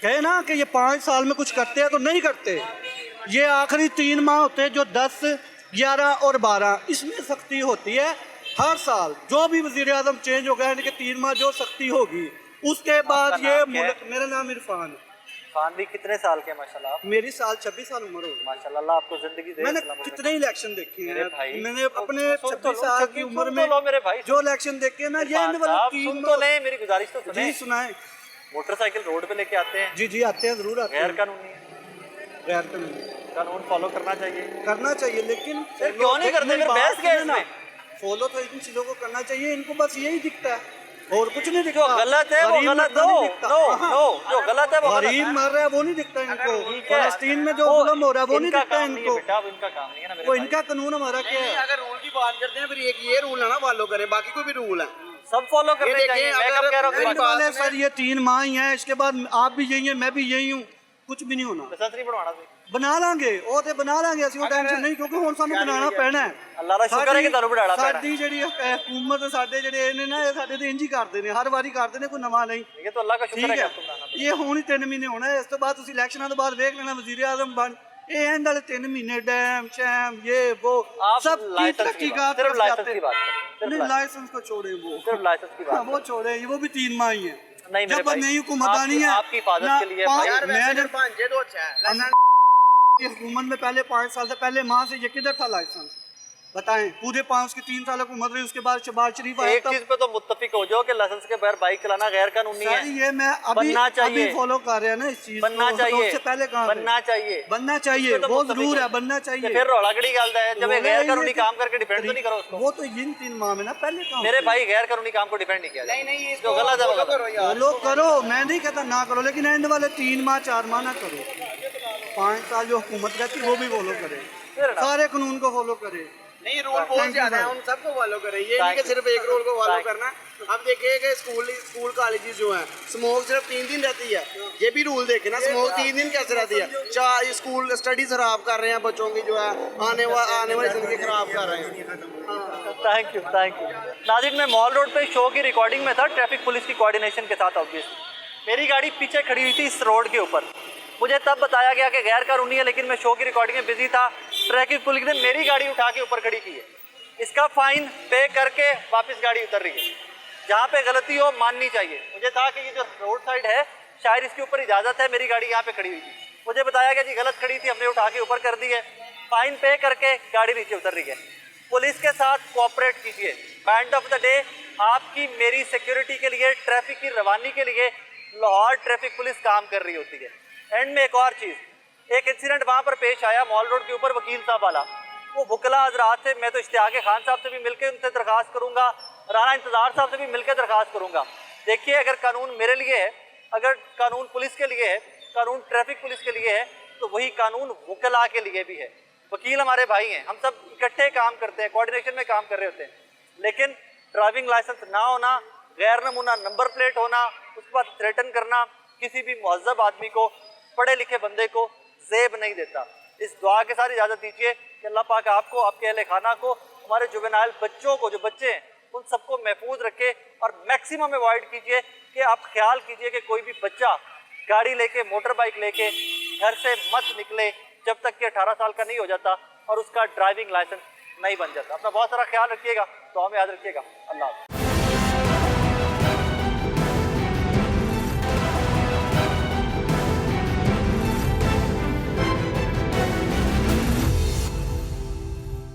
कहे ना कि ये 5 साल में कुछ करते हैं तो नहीं करते। ये आखिरी 3 माह होते हैं जो 10, 11 और 12, इसमें सख्ती होती है हर साल। जो भी वज़ीर आज़म चेंज होगा यानी कि 3 माह जो सख्ती होगी, उसके बाद ये मुल्क। मेरा नाम इरफान है।
खान भी कितने साल के माशाल्लाह?
मेरी साल 26 साल उम्र होगी
माशाल्लाह। अल्लाह आपको जिंदगी दे।
मैंने कितने इलेक्शन देखे हैं
भाई,
मैंने अपने 26 साल की उम्र में
मेरे भाई
जो इलेक्शन देखे ना, ये
सुन तो ले मेरी गुजारिश तो सुने।
जी सुनाए।
मोटरसाइकिल रोड पे लेके आते हैं।
जी आते हैं, जरूर आते हैं।
गैर कानूनी है,
गैर कानूनी
कानून फॉलो करना चाहिए,
लेकिन
क्यों नहीं करते? फिर बहस क्या है इसमें?
फॉलो तो इन चीजों को करना चाहिए, इनको बस यही दिखता है और कुछ नहीं दिखता।
जो गलत है वो गलत दो, जो गलत है वो गलत है।
गरीब मर रहा है वो नहीं दिखता इनको, फलस्तीन में जो जुल्म हो रहा है वो नहीं दिखता इनको।
इनका काम नहीं है ना मेरे
वो इनका कानून हमारा क्या है? अगर रूल की बात करते हैं फिर एक ये रूल है ना फॉलो करें, बाकी कोई भी रूल है
सब फॉलो करने चाहिए। मैं कब कह रहा हूं
सर ये 3 माह ही है, इसके बाद आप भी यही है, मैं भी यही हूँ, कुछ भी नहीं होना।
लाइसेंस नहीं बनवाना
बना लांगे ਉਹ ਤੇ ਬਣਾ ਲਾਂਗੇ ਅਸੀਂ, ਉਹ ਟੈਨਸ਼ਨ ਨਹੀਂ, ਕਿਉਂਕਿ ਹੁਣ ਸਾਨੂੰ ਬਣਾਉਣਾ ਪੈਣਾ ਹੈ।
ਅੱਲਾਹ ਦਾ ਸ਼ੁਕਰ ਹੈ ਕਿ ਤੁਹਾਨੂੰ ਬਣਾਉਣਾ ਪੈਣਾ।
ਸਾਡੀ ਜਿਹੜੀ ਹਕੂਮਤ ਸਾਡੇ ਜਿਹੜੇ ਨੇ ਨਾ, ਇਹ ਸਾਡੇ ਤੇ ਇੰਜ ਹੀ ਕਰਦੇ ਨੇ, ਹਰ ਵਾਰੀ ਕਰਦੇ ਨੇ, ਕੋਈ ਨਵਾਂ ਨਹੀਂ।
ਇਹ ਤਾਂ ਅੱਲਾਹ ਦਾ ਸ਼ੁਕਰ ਹੈ ਕਿ ਤੁਹਾਨੂੰ ਬਣਾਉਣਾ।
ਇਹ ਹੁਣ ਹੀ 3 ਮਹੀਨੇ ਹੋਣਾ ਹੈ, ਇਸ ਤੋਂ ਬਾਅਦ ਤੁਸੀਂ ਇਲੈਕਸ਼ਨਾਂ ਤੋਂ ਬਾਅਦ ਵੇਖ ਲੈਣਾ ਵਜ਼ੀਰ ਆਜ਼ਮ ਬਣ, ਇਹ ਐਂਡ ਵਾਲੇ 3 ਮਹੀਨੇ डैम शैम ये वो सब की तहकीकात।
सिर्फ लाइसेंस की बात करें।
नहीं लाइसेंस को छोड़े, वो
सिर्फ लाइसेंस की बात
वो छोड़े, वो भी 3 माह ही है।
नहीं मेरे
जब
भाई,
नई हुकूमत आनी है
आपकी हिफाजत के लिए
मैं ये हुकूमत में पहले 5 साल से पहले माँ से ये किधर था लाइसेंस बताएं? पूरे 5 की 3 साल हुकूमत रही, उसके बाद शहबाज शरीफ आया।
एक चीज पे तो मुत्तफिक हो जाओ कि लाइसेंस के बगैर बाइक चलाना गैर कानूनी है।
ये मैं
बनना चाहिए,
फॉलो कर रहे हैं ना इस चीज
बनना
को,
चाहिए,
तो उससे पहले कहाँ
बनना चाहिए,
बनना चाहिए,
तो
वो
मुत्तफिक
जरूर
हो।
है, बनना चाहिए।
फिर रौलागड़ी गालता है जब ये
बोले
गैर
ये
कानूनी
कि-
काम करके डिफेंड तो नहीं करो उसको।
वो तो इन 3 माह में ना पहले कहाँ
मेरे भाई गैर कानूनी काम को डिफेंड नहीं किया। नहीं जो गलत है वो गलत।
फॉलो करो, मैं नहीं कहता ना करो, लेकिन एंड वाले 3 माह 4 माह ना करो। 5 साल जो हुकूमत रहती है वो भी फॉलो करे, सारे कानून को फॉलो करे।
नहीं रूल बहुत ज्यादा है, उन सबको फॉलो करें, ये नहीं कि सिर्फ एक रूल को फॉलो करना। अब देखिए कि स्कूल कॉलेजेस जो हैं स्मोक सिर्फ 3 दिन रहती है, ये भी रूल देखे ना, स्मोक 3 दिन कैसे रहती है? चाहे स्कूल स्टडी खराब कर रहे हैं बच्चों की, जो है आने वाली जिंदगी खराब कर रहे हैं।
थैंक यू नाज़रीन, मैं मॉल रोड पे शो की रिकॉर्डिंग में था ट्रैफिक पुलिस की कोऑर्डिनेशन के साथ। ऑब्वियसली मेरी गाड़ी पीछे खड़ी हुई थी इस रोड के ऊपर, मुझे तब बताया गया कि गैर कानूनी है, लेकिन मैं शो की रिकॉर्डिंग में बिजी था। ट्रैफिक पुलिस ने मेरी गाड़ी उठा के ऊपर खड़ी की है, इसका फाइन पे करके वापस गाड़ी उतर रही है। जहाँ पे गलती हो माननी चाहिए। मुझे था कि ये जो रोड साइड है शायद इसके ऊपर इजाज़त है, मेरी गाड़ी यहाँ पे खड़ी हुई थी, मुझे बताया गया जी गलत खड़ी थी, हमने उठा के ऊपर कर दी है, फाइन पे करके गाड़ी नीचे उतर रही है। पुलिस के साथ कोऑपरेट कीजिए। एंड ऑफ द डे आपकी मेरी सिक्योरिटी के लिए, ट्रैफिक की रवानी के लिए लाहौर ट्रैफिक पुलिस काम कर रही होती है। एंड में एक और चीज़, एक इंसिडेंट वहाँ पर पेश आया मॉल रोड के ऊपर वकील साहब वाला, वो वकला हजरात से, मैं तो इश्तियाक खान साहब से भी मिलकर उनसे दरख्वास्त करूँगा, राना इंतज़ार साहब से भी मिलकर दरख्वास्त करूँगा। देखिए अगर कानून मेरे लिए है, अगर कानून पुलिस के लिए है, कानून ट्रैफिक पुलिस के लिए है, तो वही कानून वकला के लिए भी है। वकील हमारे भाई हैं, हम सब इकट्ठे काम करते हैं, कोऑर्डिनेशन में काम कर रहे होते हैं, लेकिन ड्राइविंग लाइसेंस ना होना, गैर नमूना नंबर प्लेट होना, उसके बाद थ्रेटन करना किसी भी मुहज़्ज़ब आदमी को, पढ़े लिखे बंदे को ज़ेब नहीं देता। इस दुआ के साथ इजाज़त दीजिए कि अल्लाह पाक आपको, आपके अहले खाना को, हमारे जुवेनाइल बच्चों को, जो बच्चे हैं उन सबको महफूज रखे, और मैक्सिमम अवॉइड कीजिए कि आप ख्याल कीजिए कि कोई भी बच्चा गाड़ी लेके, मोटर बाइक लेके घर से मत निकले जब तक कि 18 साल का नहीं हो जाता और उसका ड्राइविंग लाइसेंस नहीं बन जाता। अपना बहुत सारा ख्याल रखिएगा, दुआ में याद रखिएगा। अल्लाह हाफ़िज़।